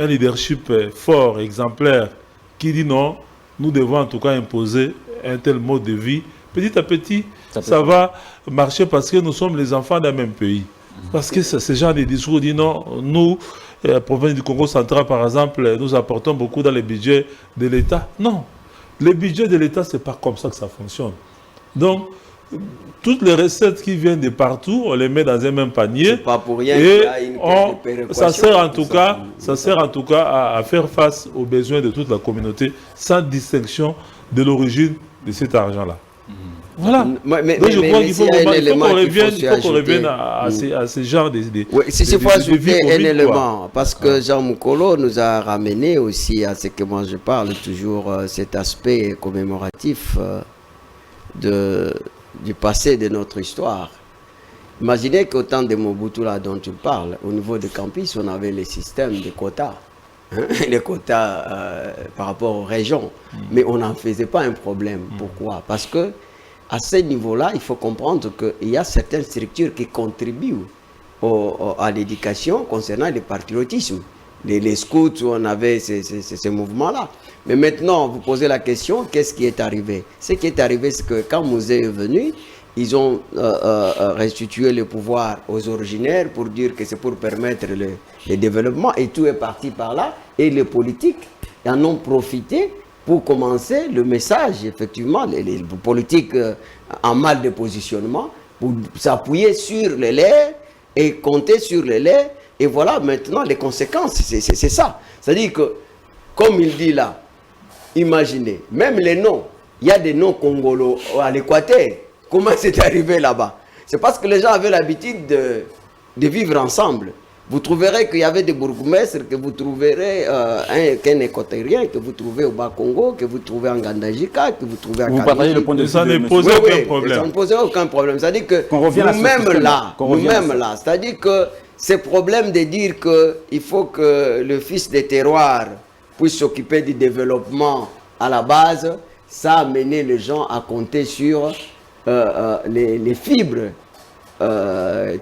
leadership fort, exemplaire, qui dit non, nous devons en tout cas imposer un tel mode de vie, petit à petit, ça va marcher parce que nous sommes les enfants d'un même pays. Parce que ce genre de discours dit non, nous, la province du Congo central par exemple, nous apportons beaucoup dans le budget de l'État. Non, le budget de l'État, ce n'est pas comme ça que ça fonctionne. Donc, toutes les recettes qui viennent de partout, on les met dans un même panier. C'est pas pour rien et qu'il y a une ça sert en tout cas à faire face aux besoins de toute la communauté sans distinction de l'origine de cet argent-là. Voilà. Donc je crois qu'il faut qu'on revienne à ce genre de oui, s'il faut ajouter un élément, parce que Jean Moukolo nous a ramené aussi à ce que moi je parle toujours, cet aspect commémoratif du passé de notre histoire. Imaginez qu'au temps de Mobutu là dont tu parles, au niveau de campus, on avait les systèmes de quotas. Les quotas par rapport aux régions. Mais on n'en faisait pas un problème. Pourquoi? Parce que à ce niveau-là, il faut comprendre qu'il y a certaines structures qui contribuent à l'éducation concernant le patriotisme. Les scouts, où on avait ces mouvements-là. Mais maintenant, vous posez la question, qu'est-ce qui est arrivé? Ce qui est arrivé, c'est que quand Mouzé est venu, ils ont restitué le pouvoir aux originaires pour dire que c'est pour permettre le développement. Et tout est parti par là. Et les politiques en ont profité pour commencer le message, effectivement, les politiques en mal de positionnement, pour s'appuyer sur les laits et compter sur les laits. Et voilà maintenant les conséquences, c'est ça. C'est-à-dire que, comme il dit là, imaginez, même les noms, il y a des noms congolos à l'Équateur. Comment c'est arrivé là-bas? C'est parce que les gens avaient l'habitude de vivre ensemble. Vous trouverez qu'il y avait des bourgmestres, que vous trouverez qu'un équatorien, que vous trouvez au Bas-Congo, que vous trouvez en Gandajika, que vous trouvez à Vous partagez le point de vue. Ça ne pose aucun problème. Ça ne pose aucun problème. C'est-à-dire que nous-mêmes là, c'est-à-dire que ce problème de dire qu'il faut que le fils des terroirs puisse s'occuper du développement à la base, ça a amené les gens à compter sur les fibres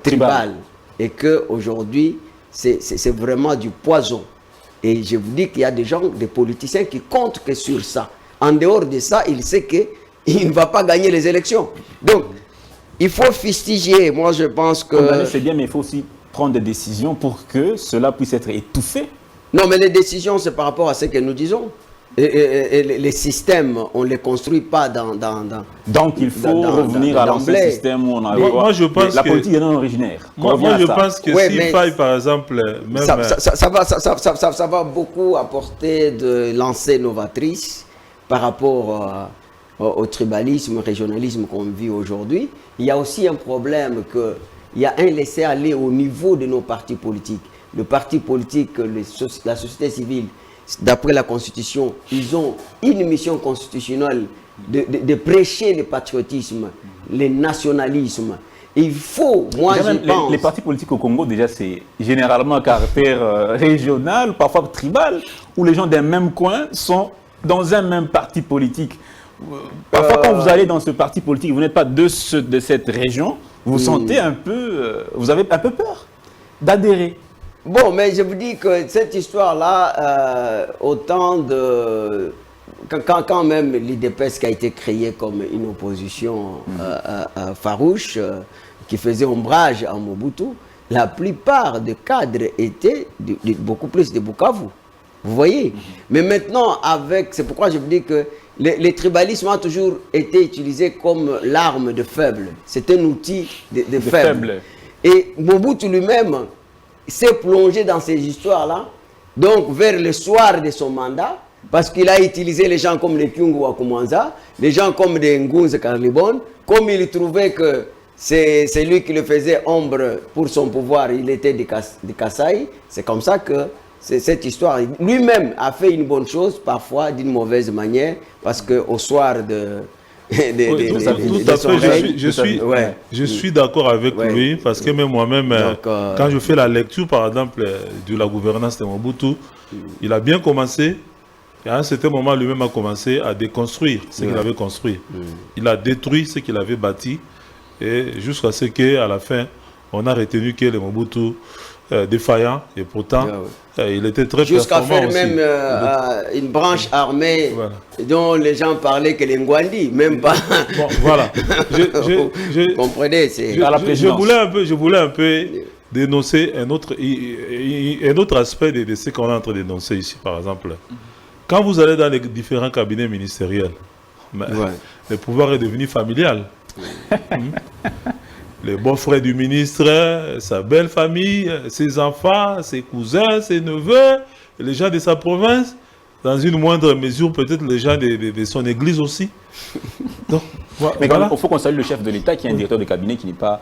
tribales. Et qu'aujourd'hui, c'est vraiment du poison. Et je vous dis qu'il y a des gens, des politiciens qui comptent que sur ça. En dehors de ça, il sait qu'il ne va pas gagner les élections. Donc, il faut fustiger. Moi, je pense que... C'est bien, mais il faut aussi prendre des décisions pour que cela puisse être étouffé. Non, mais les décisions, c'est par rapport à ce que nous disons. Et les systèmes, on ne les construit pas dans... Donc il faut revenir à l'ancien système où on a... Moi, je pense la politique est non originaire. Moi, je pense que s'il faille, par exemple... Même ça va beaucoup apporter de lancées novatrices par rapport au tribalisme, au régionalisme qu'on vit aujourd'hui. Il y a aussi un problème qu'il y a un laisser-aller au niveau de nos partis politiques. Le parti politique, la société civile, d'après la Constitution, ils ont une mission constitutionnelle de prêcher le patriotisme, le nationalisme. Il faut, moi je pense... Les partis politiques au Congo, déjà, c'est généralement à caractère régional, parfois tribal, où les gens d'un même coin sont dans un même parti politique. Parfois, quand vous allez dans ce parti politique, vous n'êtes pas de cette région, vous sentez un peu... vous avez un peu peur d'adhérer. Bon, mais je vous dis que cette histoire-là, au temps de quand même l'IDPS qui a été créé comme une opposition farouche, qui faisait ombrage à Mobutu, la plupart des cadres étaient beaucoup plus de Bukavu. Vous voyez? Mais maintenant, c'est pourquoi je vous dis que le tribalisme a toujours été utilisé comme l'arme de faible. C'est un outil de faible. Et Mobutu lui-même s'est plongé dans ces histoires-là, donc vers le soir de son mandat, parce qu'il a utilisé les gens comme les Kyungu Wakumanza, les gens comme des Ngunze Karlibon, comme il trouvait que c'est lui qui le faisait ombre pour son pouvoir, il était de Kasaï. C'est comme ça que cette histoire, lui-même a fait une bonne chose, parfois d'une mauvaise manière, parce qu'au soir tout à fait, je suis d'accord avec lui, parce que même moi-même, quand je fais la lecture, par exemple, de la gouvernance de Mobutu, il a bien commencé, et à un certain moment, lui-même a commencé à déconstruire ce qu'il avait construit. Il a détruit ce qu'il avait bâti, et jusqu'à ce qu'à la fin, on a retenu que le Mobutu défaillant, et pourtant, il était très performant faire aussi. Même une branche armée dont les gens parlaient que les Ngwandi, même pas. Bon, voilà. Comprenez, je voulais un peu dénoncer un autre aspect de ce qu'on est en train de dénoncer ici, par exemple. Quand vous allez dans les différents cabinets ministériels, le pouvoir est devenu familial. Les beaux-frères du ministre, sa belle famille, ses enfants, ses cousins, ses neveux, les gens de sa province, dans une moindre mesure, peut-être les gens de son église aussi. Donc, mais quand même, il faut qu'on salue le chef de l'État qui est un directeur de cabinet qui n'est pas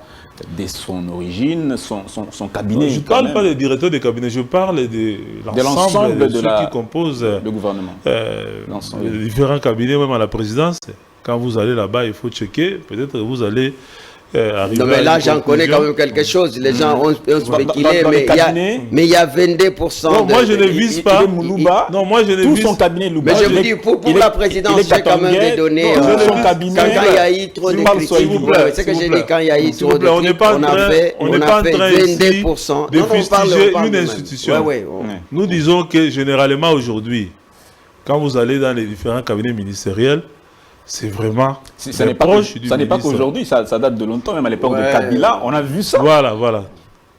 de son origine, son cabinet. Je ne parle pas des directeurs de cabinet, je parle de l'ensemble de ceux qui composent le gouvernement. Les différents cabinets, même à la présidence. Quand vous allez là-bas, il faut checker, peut-être que vous allez... non mais là j'en connais quand même quelque chose, les gens ont spéculé, mais il y a 22%. Non, moi je ne vise pas. Non, moi je ne vise son cabinet Louba. Mais je vous dis, pour la présidence, j'ai quand même des données. Quand il y a eu trop de critiques, c'est ce que j'ai dit, quand il y a eu trop de critiques, on a fait 22%. De fustiger une institution. Nous disons que généralement aujourd'hui, quand vous allez dans les différents cabinets ministériels, c'est vraiment proche du ministre. Ça n'est pas qu'aujourd'hui, ça date de longtemps, même à l'époque de Kabila, on a vu ça. Voilà.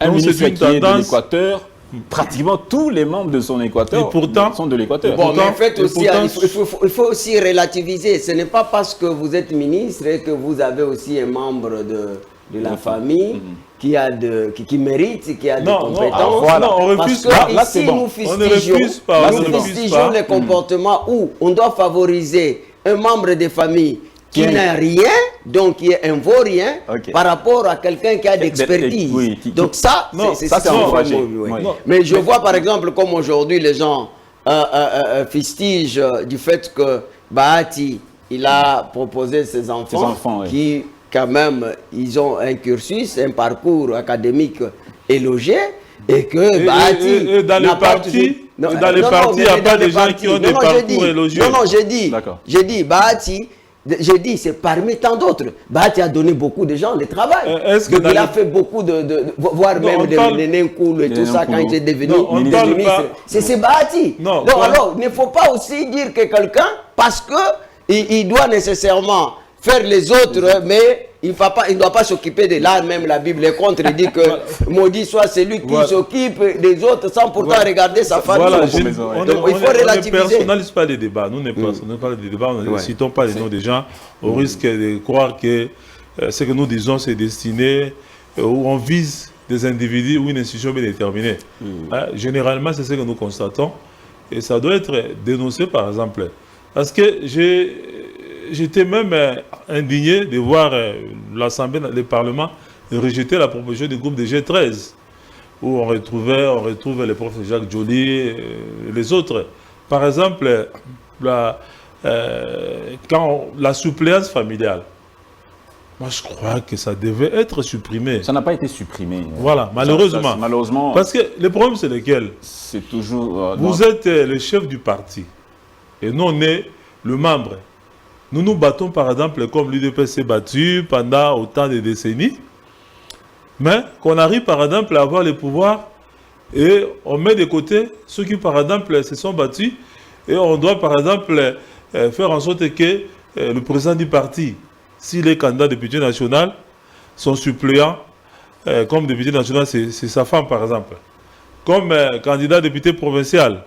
Un ministre qui est de l'Équateur, pratiquement tous les membres de son Équateur sont de l'Équateur. Bon, mais en fait aussi, il faut aussi relativiser. Ce n'est pas parce que vous êtes ministre que vous avez aussi un membre de la famille qui mérite, qui a des compétences. Non, on refuse pas. Parce que ici, nous fustigeons les comportements où on doit favoriser un membre de famille qui n'a rien, donc qui est un vaurien, par rapport à quelqu'un qui a d'expertise. Donc ça, c'est encouragé. Mais je vois par exemple comme aujourd'hui les gens fustigent du fait que Bahati, il a proposé ses enfants qui quand même, ils ont un cursus, un parcours académique élogé, et que Bahati dans les partis, dans les partis, il n'y a pas de gens qui ont des parcours élogieux. Non, j'ai dit, Bahati, c'est parmi tant d'autres. Bahati a donné beaucoup de gens de travail. Il a fait beaucoup voire même des Nenkoul et tout ça quand il est devenu ministre. C'est Bahati. Donc alors, il ne faut pas aussi dire que quelqu'un, parce qu'il doit nécessairement faire les autres, mais il ne doit pas s'occuper de l'art. Même la Bible est contre, il dit que maudit soit celui qui s'occupe des autres sans pourtant regarder sa famille. Il faut relativiser. On ne personnalise pas les débats. Nous ne personnalisons pas les débats, nous ne citons pas les noms des gens au risque de croire que ce que nous disons c'est destiné où on vise des individus ou une institution bien déterminée. Généralement, c'est ce que nous constatons et ça doit être dénoncé par exemple. Parce que j'étais même indigné de voir l'Assemblée, le Parlement rejeter la proposition du groupe de G13, où on retrouve les profs Jacques Joly et les autres. Par exemple, la suppléance familiale, moi je crois que ça devait être supprimé. Ça n'a pas été supprimé. Voilà, malheureusement. Malheureusement. Parce que le problème c'est lequel? C'est toujours... vous êtes le chef du parti, et nous on est le membre. Nous nous battons par exemple comme l'UDPS s'est battu pendant autant de décennies, mais qu'on arrive par exemple à avoir le pouvoir et on met de côté ceux qui par exemple se sont battus Et on doit, par exemple, faire en sorte que le président du parti, s'il est candidat député national, son suppléant, comme député national, c'est sa femme, par exemple. Comme candidat député provincial,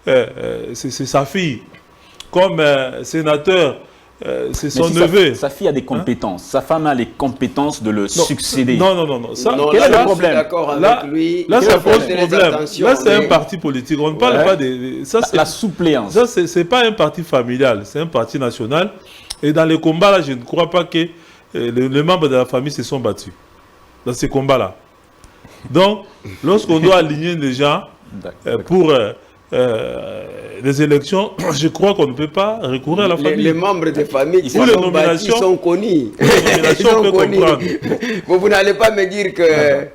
c'est sa fille. Comme sénateur, c'est son neveu. Sa fille a des compétences. Sa femme a les compétences de le succéder. Non. Ça, Non, quel là, est le je suis problème? d'accord avec Là, lui. là Il ça faut pose faire très problème. attention, Là, c'est mais- un parti politique. On ne parle pas de... Ça, La suppléance. ça, c'est pas un parti familial. C'est un parti national. Et dans les combats, là, je ne crois pas que les membres de la famille se sont battus. Dans ces combats-là. Donc, lorsqu'on doit aligner les gens pour les élections, je crois qu'on ne peut pas recourir à la famille. Les membres des familles qui Pour les sont battus nominations, sont connus. nominations, on peut comprendre. Vous n'allez pas me dire que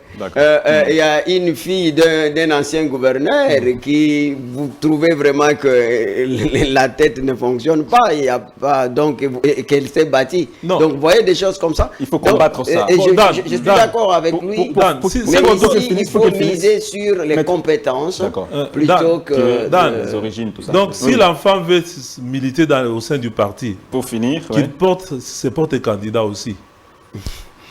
il y a une fille d'un ancien gouverneur qui vous trouvez vraiment que la tête ne fonctionne pas, il y a pas donc qu'elle s'est bâtie. Non. Donc vous voyez des choses comme ça. Il faut combattre ça. Et je Dan, suis Dan, d'accord avec lui. Dan, Mais on doit- ici, il faut miser sur les compétences D'accord. plutôt Dan, que Dan, Les origines, tout ça. Donc, si l'enfant veut militer au sein du parti, Pour finir, qu'il se porte candidat aussi.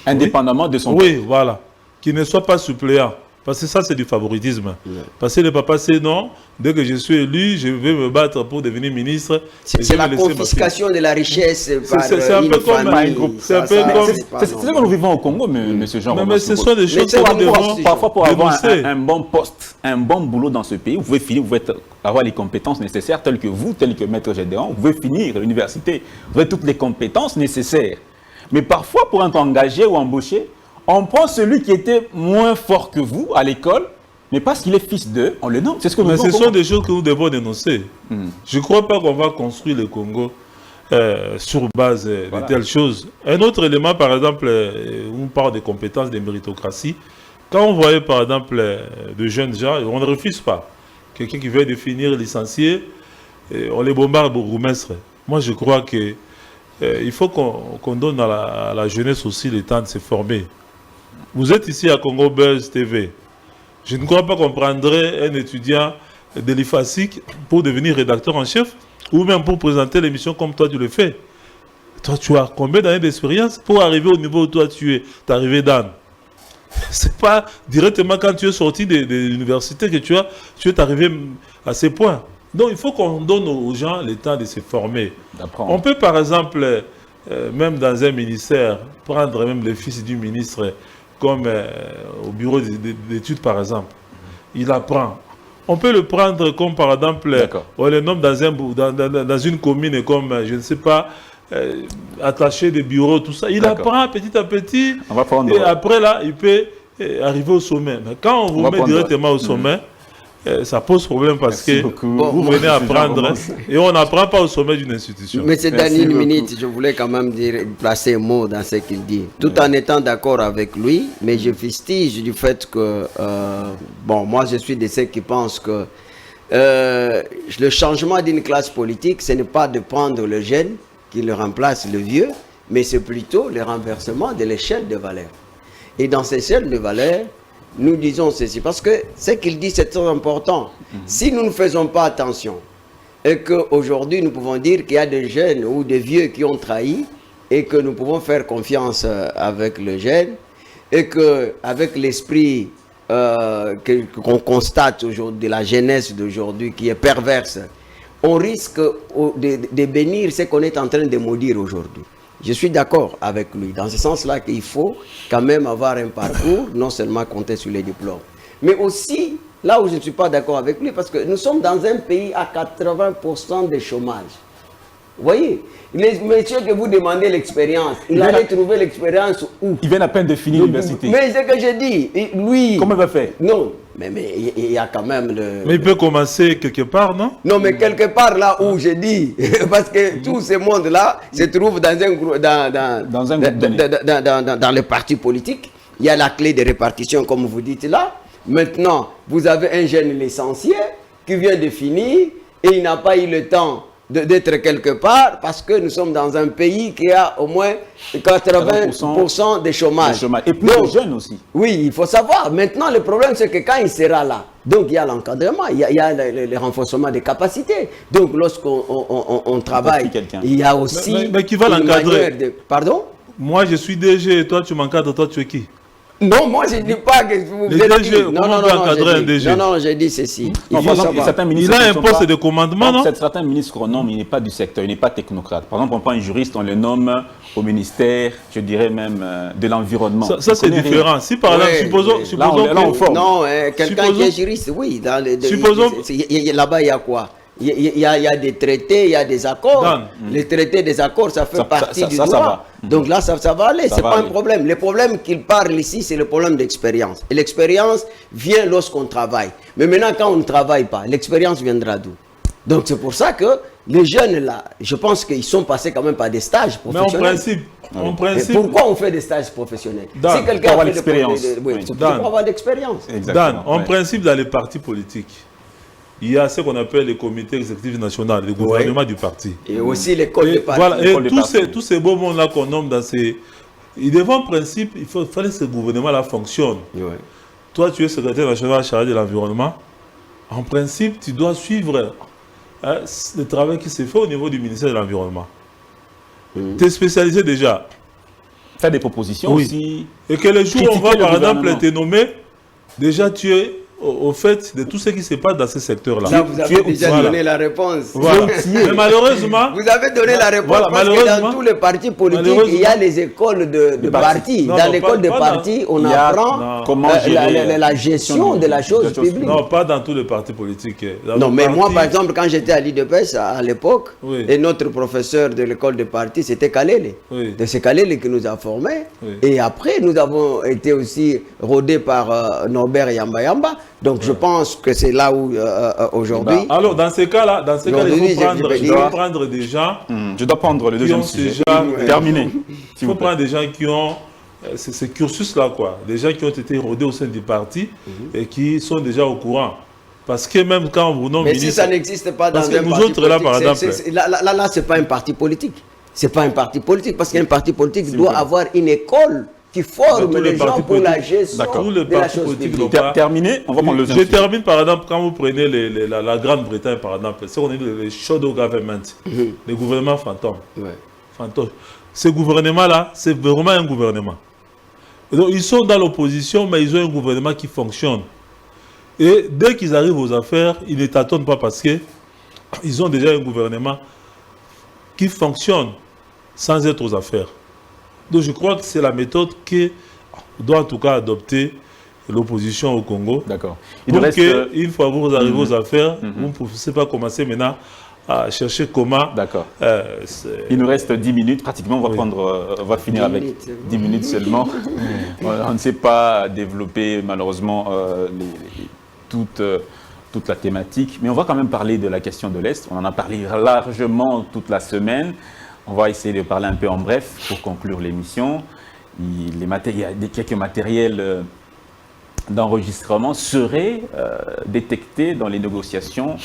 indépendamment de son... Oui, voilà. Qu'il ne soit pas suppléant. Parce que ça, c'est du favoritisme. Parce que le papa sait non, dès que je suis élu, je vais me battre pour devenir ministre. et je c'est vais la laisser ma fille. confiscation de la richesse par c'est un une peu comme famille. un groupe. C'est Ça, un peu ça, comme- c'est pas C'est ce que normal. nous vivons au Congo, monsieur Jean. Mais ce sont des choses c'est que pas nous moi, devons c'est- Parfois, pour avoir dénoncer. un bon poste, un bon boulot dans ce pays, vous pouvez finir, vous pouvez avoir les compétences nécessaires, telles que vous, telles que Maître Gédéon, vous pouvez finir à l'université, vous avez toutes les compétences nécessaires. Mais parfois, pour être engagé ou embauché, on prend celui qui était moins fort que vous à l'école, mais parce qu'il est fils d'eux, on le nomme. C'est ce que nous Mais faisons ce au sont Congo. des choses que nous devons dénoncer. Je ne crois pas qu'on va construire le Congo sur base de telles choses. Un autre élément, par exemple, où on parle des compétences, des méritocraties, quand on voyait, par exemple, de jeunes gens, on ne refuse pas. Quelqu'un qui veut devenir licencié, on les bombarde au bourgmestre. Moi, je crois que il faut qu'on donne à la jeunesse aussi le temps de se former. Vous êtes ici à Congo Buzz TV. Je ne crois pas qu'on prendrait un étudiant de l'IFASIC pour devenir rédacteur en chef ou même pour présenter l'émission comme toi tu le fais. Toi, tu as combien d'années d'expérience pour arriver au niveau où toi tu es arrivé Dan. C'est pas directement quand tu es sorti de l'université que tu es arrivé à ces points. Donc il faut qu'on donne aux gens le temps de se former. D'apprendre. On peut par exemple, même dans un ministère, prendre même le fils du ministre comme au bureau d'études par exemple. Il apprend. On peut le prendre comme par exemple, on le nomme dans une commune comme, je ne sais pas, attaché des bureaux, tout ça. Il apprend petit à petit. On va prendre... Et après là, il peut arriver au sommet. Mais quand on vous met directement au sommet, ça pose problème parce que vous venez apprendre et on n'apprend pas au sommet d'une institution. Mais c'est dans une minute, je voulais quand même placer un mot dans ce qu'il dit. Tout en étant d'accord avec lui, mais je fustige du fait que, bon, moi je suis de ceux qui pensent que le changement d'une classe politique, ce n'est pas de prendre le jeune qui le remplace le vieux, mais c'est plutôt le renversement de l'échelle de valeur. Et dans cette échelle de valeur, nous disons ceci, parce que ce qu'il dit, c'est très important. Si nous ne faisons pas attention, et qu'aujourd'hui, nous pouvons dire qu'il y a des jeunes ou des vieux qui ont trahi, et que nous pouvons faire confiance avec le jeune, et qu'avec l'esprit qu'on constate aujourd'hui, de la jeunesse d'aujourd'hui, qui est perverse, on risque de bénir ce qu'on est en train de maudire aujourd'hui. Je suis d'accord avec lui, dans ce sens-là qu'il faut quand même avoir un parcours, non seulement compter sur les diplômes, mais aussi, là où je ne suis pas d'accord avec lui, parce que nous sommes dans un pays à 80% de chômage. Vous voyez, les messieurs que vous demandez l'expérience, il allait trouver l'expérience où? Il vient à peine de finir l'université. Mais c'est ce que je dis, lui... Comment il va faire? Non, mais il y a quand même le... Mais il peut commencer quelque part, non? Non, mais quelque part là où je dis, parce que tout ce monde-là se trouve dans un groupe, dans les partis politiques. Il y a la clé de répartition, comme vous dites là. Maintenant, vous avez un jeune licencié qui vient de finir et il n'a pas eu le temps d'être quelque part parce que nous sommes dans un pays qui a au moins 80% de chômage. Et plus de jeunes aussi. Oui, il faut savoir. Maintenant, le problème, c'est que quand il sera là, donc il y a l'encadrement, il y a le renforcement des capacités. Donc lorsqu'on travaille, il y a aussi... Mais qui va l'encadrer? Pardon? Moi, je suis DG et toi, tu m'encadres, toi, tu es qui? Non, moi je ne dis pas que vous les êtes DG, non, non, encadrer un DG? Non, j'ai dit ceci. Il a un poste de commandement, non? Certains ministres qu'on nomme, il n'est pas du secteur, il n'est pas technocrate. Par exemple, on prend un juriste, on le nomme au ministère, je dirais même de l'environnement. Ça c'est différent. Si par exemple, supposons que... Non, quelqu'un qui est juriste, oui. Supposons... Là-bas, il y a quoi? Il y a des traités, il y a des accords. Les traités, des accords, ça fait partie du droit. Donc là, ça va aller, c'est pas un problème. Le problème qu'il parle ici, c'est le problème d'expérience. Et l'expérience vient lorsqu'on travaille. Mais maintenant, quand on ne travaille pas, l'expérience viendra d'où? Donc c'est pour ça que les jeunes là, je pense qu'ils sont passés quand même par des stages professionnels. Mais en principe... Pourquoi on fait des stages professionnels? Si quelqu'un a l'expérience. Pour avoir l'expérience. Dan, en principe, dans les partis politiques, il y a ce qu'on appelle les comités exécutifs nationaux, le gouvernement du parti. Et aussi l'école de parti. Voilà, et tous ces beaux mondes-là qu'on nomme dans ces... Devant principe, il fallait que ce gouvernement-là fonctionne. Ouais. Toi, tu es secrétaire national chargé de l'environnement. En principe, tu dois suivre le travail qui se fait au niveau du ministère de l'Environnement. Tu es spécialisé déjà. Faire des propositions aussi. Et que le jour où on va, par exemple, te nommer, déjà tu es au fait de tout ce qui se passe dans ce secteur-là. Là, vous avez déjà donné la réponse. Voilà. Mais malheureusement... Vous avez donné la réponse parce que dans tous les partis politiques, il y a les écoles de partis. Dans l'école de partis, on apprend la gestion de la chose publique. Non, pas dans tous les partis politiques. Non, mais moi, par exemple, quand j'étais à l'IDPS à l'époque, et notre professeur de l'école de partis, c'était Kalele. C'est Kalele qui nous a formés. Et après, nous avons été aussi rodés par Norbert Yamba Yamba. Donc je pense que c'est là où aujourd'hui... Alors dans ces cas-là, il faut prendre des gens... Je dois prendre le deuxième sujet. Terminé. Il faut prendre des gens qui ont ce cursus-là, quoi. Des gens qui ont été rodés au sein du parti et qui sont déjà au courant. Parce que même quand vous nommez... Mais si ça n'existe pas dans un parti politique... Là, par exemple... Là, ce n'est pas un parti politique. Ce n'est pas un parti politique. Parce qu'un parti politique doit avoir une école qui forme les gens pour la gestion de la chose publique. Terminé, on va prendre le deuxième. Je termine par exemple, quand vous prenez la Grande-Bretagne par exemple, c'est qu'on est les shadow government, les gouvernements fantômes. Ce gouvernement-là, c'est vraiment un gouvernement. Et donc, ils sont dans l'opposition, mais ils ont un gouvernement qui fonctionne. Et dès qu'ils arrivent aux affaires, ils ne tâtonnent pas parce qu'ils ont déjà un gouvernement qui fonctionne sans être aux affaires. Donc je crois que c'est la méthode que doit en tout cas adopter l'opposition au Congo. D'accord. Une fois que vous arrivez aux affaires, vous ne pouvez pas commencer maintenant à chercher comment... D'accord. Il nous reste 10 minutes, pratiquement on va finir avec 10 minutes seulement. On ne sait pas développer malheureusement toute la thématique, mais on va quand même parler de la question de l'Est. On en a parlé largement toute la semaine. On va essayer de parler un peu en bref pour conclure l'émission. Il y a quelques matériels d'enregistrement seraient détectés dans les négociations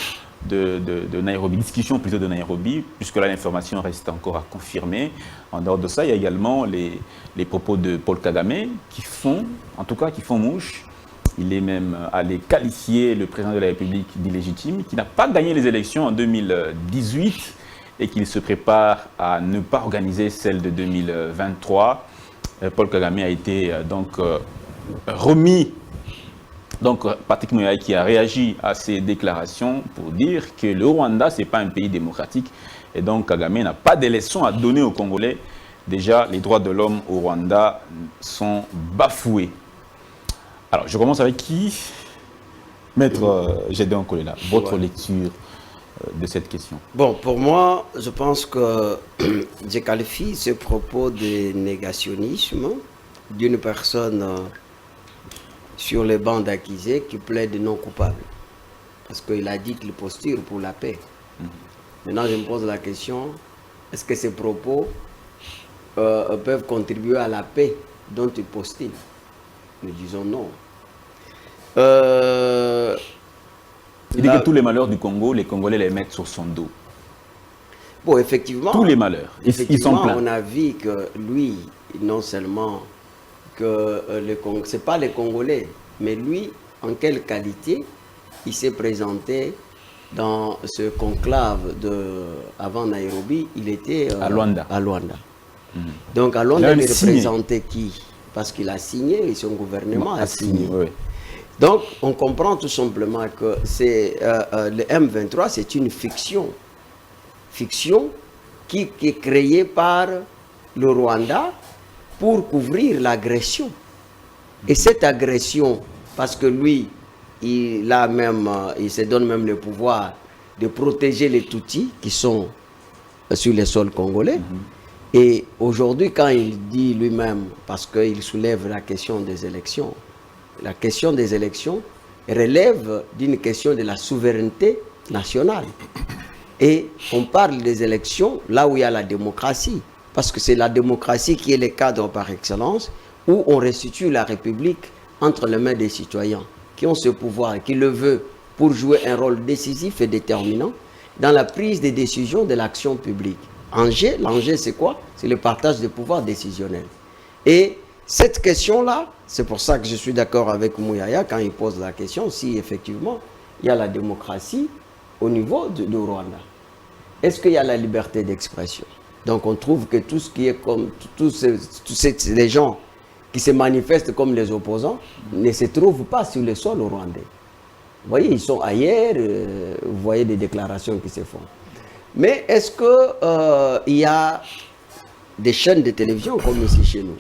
de Nairobi, discussion plutôt de Nairobi, puisque là l'information reste encore à confirmer. En dehors de ça, il y a également les propos de Paul Kagame qui font mouche. Il est même allé qualifier le président de la République d'illégitime, qui n'a pas gagné les élections en 2018 et qu'il se prépare à ne pas organiser celle de 2023. Paul Kagame a été remis. Donc Patrick Moyaï qui a réagi à ces déclarations pour dire que le Rwanda, ce n'est pas un pays démocratique. Et donc Kagame n'a pas de leçons à donner aux Congolais. Déjà, les droits de l'homme au Rwanda sont bafoués. Alors, je commence avec qui? Maître Gédéon Kolela, votre lecture de cette question. Bon, pour moi, je pense que je qualifie ce propos de négationnisme d'une personne sur les bancs d'accusés qui plaide non coupable. Parce qu'il a dit qu'il postule pour la paix. Maintenant, je me pose la question, est-ce que ces propos peuvent contribuer à la paix dont il postule? Nous disons non. Il dit que tous les malheurs du Congo, les Congolais les mettent sur son dos. Bon, effectivement. Tous les malheurs. Ils sont Effectivement, pleins. on a vu que lui, non seulement que c'est pas les Congolais, mais lui, en quelle qualité il s'est présenté dans ce conclave avant Nairobi, il était À Luanda. Donc à Luanda, Il a il signé. représentait qui? Parce qu'il a signé et son gouvernement a signé. Oui. Donc on comprend tout simplement que c'est le M23, c'est une fiction. Fiction qui est créée par le Rwanda pour couvrir l'agression. Et cette agression, parce que lui, il se donne même le pouvoir de protéger les Tutsis qui sont sur les sols congolais. Et aujourd'hui, quand il dit lui-même, parce qu'il soulève la question des élections relève d'une question de la souveraineté nationale. Et on parle des élections là où il y a la démocratie, parce que c'est la démocratie qui est le cadre par excellence, où on restitue la République entre les mains des citoyens, qui ont ce pouvoir, qui le veulent pour jouer un rôle décisif et déterminant dans la prise des décisions de l'action publique. L'enjeu c'est quoi? C'est le partage des pouvoirs décisionnels. Et cette question-là, c'est pour ça que je suis d'accord avec Mouyaya quand il pose la question, si effectivement il y a la démocratie au niveau du Rwanda. Est-ce qu'il y a la liberté d'expression? Donc on trouve que tout ce qui est comme, les gens qui se manifestent comme les opposants ne se trouvent pas sur le sol rwandais. Vous voyez, ils sont ailleurs, vous voyez des déclarations qui se font. Mais est-ce qu'il y a des chaînes de télévision comme ici chez nous?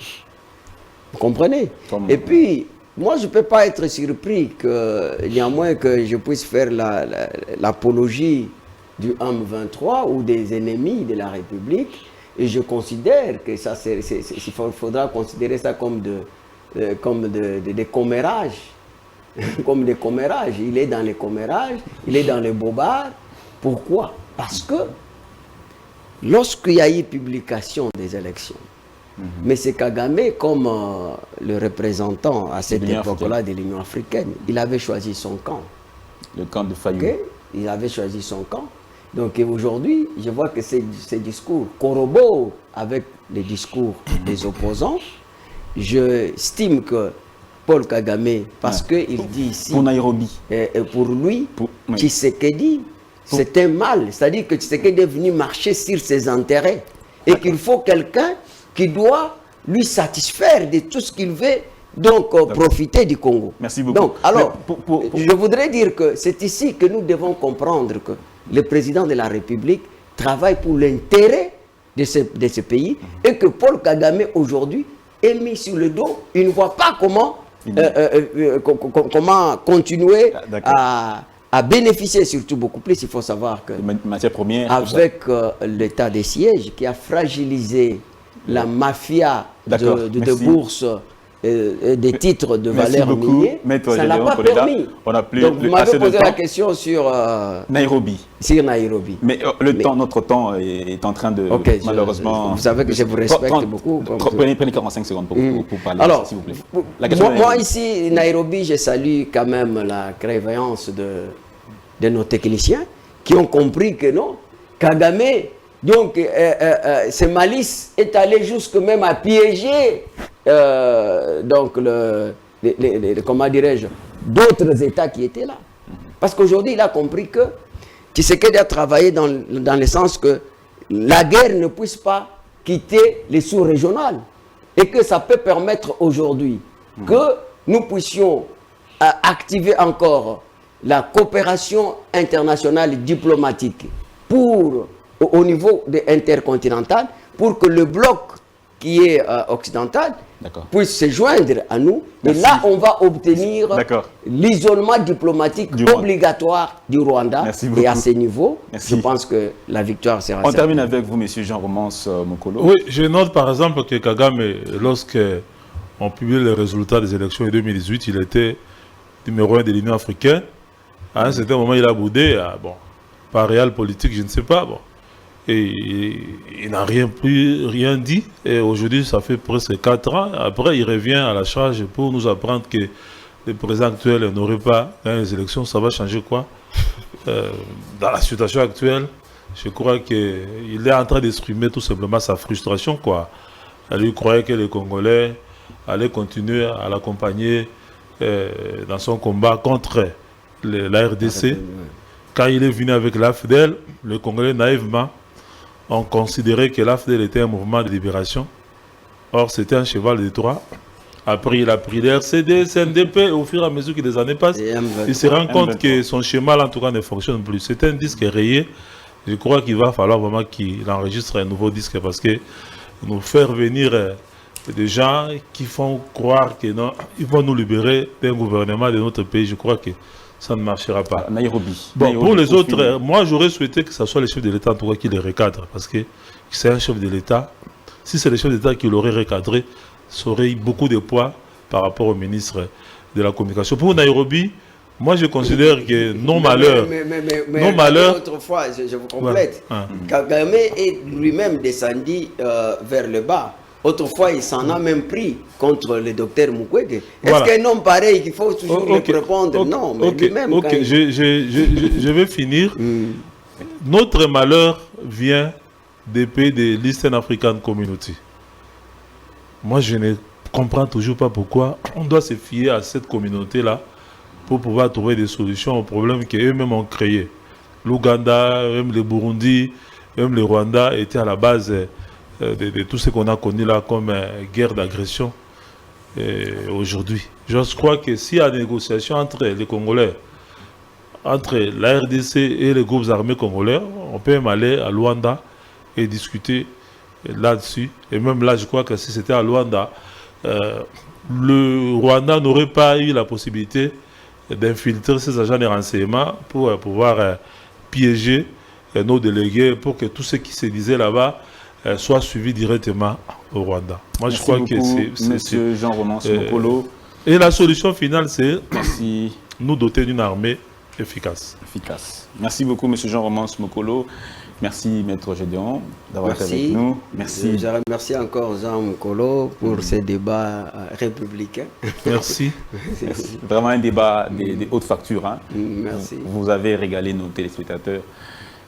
Vous comprenez? Et puis, moi, je ne peux pas être surpris qu'il y a moins que je puisse faire l'apologie du M23 ou des ennemis de la République. Et je considère que ça, il faudra considérer ça comme des commérages. Comme des commérages. Il est dans les commérages, il est dans les bobards. Pourquoi? Parce que lorsqu'il y a eu publication des élections, M. Kagame, comme le représentant à cette époque-là de l'Union africaine, il avait choisi son camp. Le camp de Fayou. Okay? Il avait choisi son camp. Donc aujourd'hui, je vois que ces discours corroborent avec les discours des opposants. J'estime que Paul Kagame, parce qu'il dit ici, pour Nairobi, pour lui, Tshisekedi, c'est un mal. C'est-à-dire que Tshisekedi est venu marcher sur ses intérêts et qu'il faut quelqu'un qui doit lui satisfaire de tout ce qu'il veut, donc profiter du Congo. Merci beaucoup. Donc, alors, je voudrais dire que c'est ici que nous devons comprendre que le président de la République travaille pour l'intérêt de ce pays et que Paul Kagame aujourd'hui est mis sur le dos. Il ne voit pas comment continuer à bénéficier, surtout beaucoup plus. Il faut savoir que matière première, avec l'état des sièges qui a fragilisé la mafia de bourse, des titres de valeur minier, ça n'a pas permis. Donc vous m'avez posé la question sur Nairobi. Mais notre temps est en train de, malheureusement... Vous savez que je vous respecte beaucoup. Prenez 45 secondes pour parler, alors, s'il vous plaît. Moi ici, Nairobi, je salue quand même la clairvoyance de nos techniciens qui ont compris que non, Kagame, donc ce malice est allé jusque même à piéger donc comment dirais-je, d'autres États qui étaient là. Parce qu'aujourd'hui, il a compris que Tshisekedi a travaillé dans le sens que la guerre ne puisse pas quitter les sous-régionales et que ça peut permettre aujourd'hui que nous puissions activer encore la coopération internationale diplomatique au niveau intercontinental pour que le bloc qui est occidental puisse se joindre à nous. Et là, on va obtenir l'isolement diplomatique obligatoire du Rwanda. Et à ce niveau, je pense que la victoire sera certaine. On termine avec vous, M. Jean-Romance Mokolo. Oui, je note par exemple que Kagame, lorsque on publie les résultats des élections de 2018, il était numéro 1 de l'Union africaine. À un certain moment, il a boudé, par réel politique, je ne sais pas. Et il n'a rien dit. Et aujourd'hui, ça fait presque 4 ans. Après, il revient à la charge pour nous apprendre que le président actuel n'aurait pas gagné les élections. Ça va changer quoi dans la situation actuelle? Je crois qu'il est en train d'exprimer tout simplement sa frustration, quoi. Il croyait que les Congolais allaient continuer à l'accompagner dans son combat contre la RDC. Quand il est venu avec l'AFDEL, les Congolais naïvement ont considéré que l'AFDEL était un mouvement de libération. Or, c'était un cheval de Troie. Après, il a pris l'RCD, CNDP, au fur et à mesure que les années passent, il se rend compte que son schéma, là, en tout cas, ne fonctionne plus. C'est un disque rayé. Je crois qu'il va falloir vraiment qu'il enregistre un nouveau disque parce que nous faire venir des gens qui font croire que non, ils vont nous libérer d'un gouvernement de notre pays, je crois que ça ne marchera pas. Nairobi. Bon, Nairobi, pour les autres, moi j'aurais souhaité que ce soit le chef de l'État en tout cas qui les recadre parce que c'est un chef de l'État. Si c'est le chef d'État qui l'aurait recadré, ça aurait eu beaucoup de poids par rapport au ministre de la Communication. Pour Nairobi, moi je considère que nos malheurs... Mais autrefois, je vous complète, Kagame est lui-même descendu vers le bas. Autrefois, il s'en a même pris contre le docteur Mukwege. Est-ce qu'un homme pareil, qu'il faut toujours lui répondre? Non, mais lui-même... Je vais finir. Notre malheur vient des pays de l'Eastern African Community. Moi, je ne comprends toujours pas pourquoi on doit se fier à cette communauté-là pour pouvoir trouver des solutions aux problèmes qu'eux-mêmes ont créés. L'Ouganda, même le Burundi, même le Rwanda étaient à la base de tout ce qu'on a connu là comme guerre d'agression aujourd'hui. Je crois que s'il y a des négociations entre les Congolais, entre la RDC et les groupes armés congolais, on peut même aller à Luanda et discuter là-dessus. Et même là, je crois que si c'était à Luanda, le Rwanda n'aurait pas eu la possibilité d'infiltrer ses agents de renseignement pour pouvoir piéger nos délégués pour que tout ce qui se disait là-bas soit suivi directement au Rwanda. Moi, Merci je crois beaucoup, que c'est... Monsieur Jean-Romance Mokolo. Et la solution finale, c'est nous doter d'une armée efficace. Merci beaucoup, Monsieur Jean-Romance Mokolo. Merci, Maître Gédéon, d'avoir été avec nous. Merci. Je remercie encore Jean Mokolo pour ces débats républicains. Merci. Vraiment un débat de haute facture. Hein. Merci. Vous avez régalé nos téléspectateurs.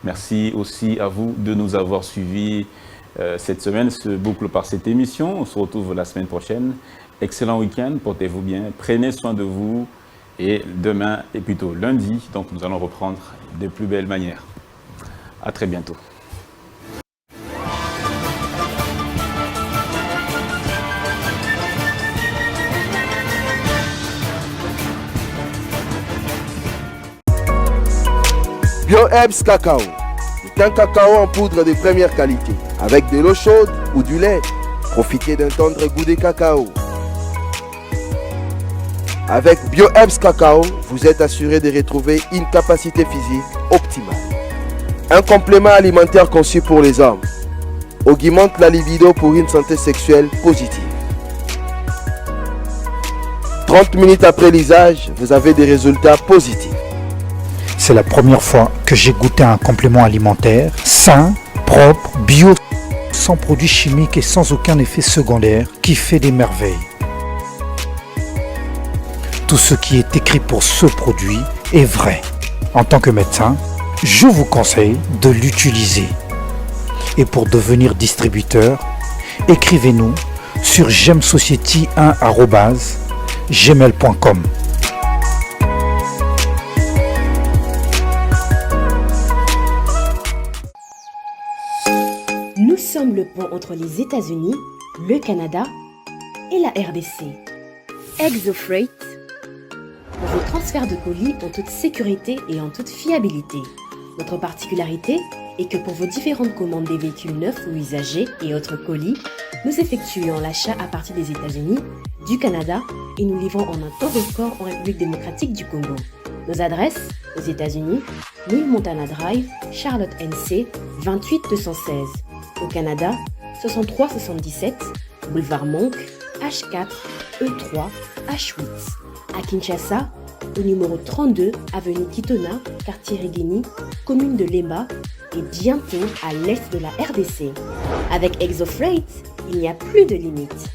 Merci aussi à vous de nous avoir suivis cette semaine. Se boucle par cette émission. On se retrouve la semaine prochaine. Excellent week-end. Portez-vous bien. Prenez soin de vous. Et demain, et plutôt lundi, donc nous allons reprendre de plus belles manières. À très bientôt. BioHerbs Cacao. C'est un cacao en poudre de première qualité. Avec de l'eau chaude ou du lait. Profitez d'un tendre goût de cacao. Avec BioHerbs Cacao, vous êtes assuré de retrouver une capacité physique optimale. Un complément alimentaire conçu pour les hommes. Augmente la libido pour une santé sexuelle positive. 30 minutes après l'usage, vous avez des résultats positifs. C'est la première fois que j'ai goûté un complément alimentaire sain, propre, bio, sans produits chimiques et sans aucun effet secondaire qui fait des merveilles. Tout ce qui est écrit pour ce produit est vrai. En tant que médecin, je vous conseille de l'utiliser. Et pour devenir distributeur, écrivez-nous sur gemsociety1@gmail.com. Nous sommes le pont entre les États-Unis, le Canada et la RDC. ExoFreight, pour vos transferts de colis en toute sécurité et en toute fiabilité. Notre particularité est que pour vos différentes commandes des véhicules neufs ou usagés et autres colis, nous effectuons l'achat à partir des États-Unis, du Canada et nous livrons en un temps record en République démocratique du Congo. Nos adresses aux États-Unis, 1000 Montana Drive, Charlotte NC, 28216. Au Canada, 6377, Boulevard Monk, H4, E3, H8. À Kinshasa, au numéro 32, avenue Kitona, quartier Rigini, commune de Lemba et bientôt à l'est de la RDC. Avec ExoFreight, il n'y a plus de limites.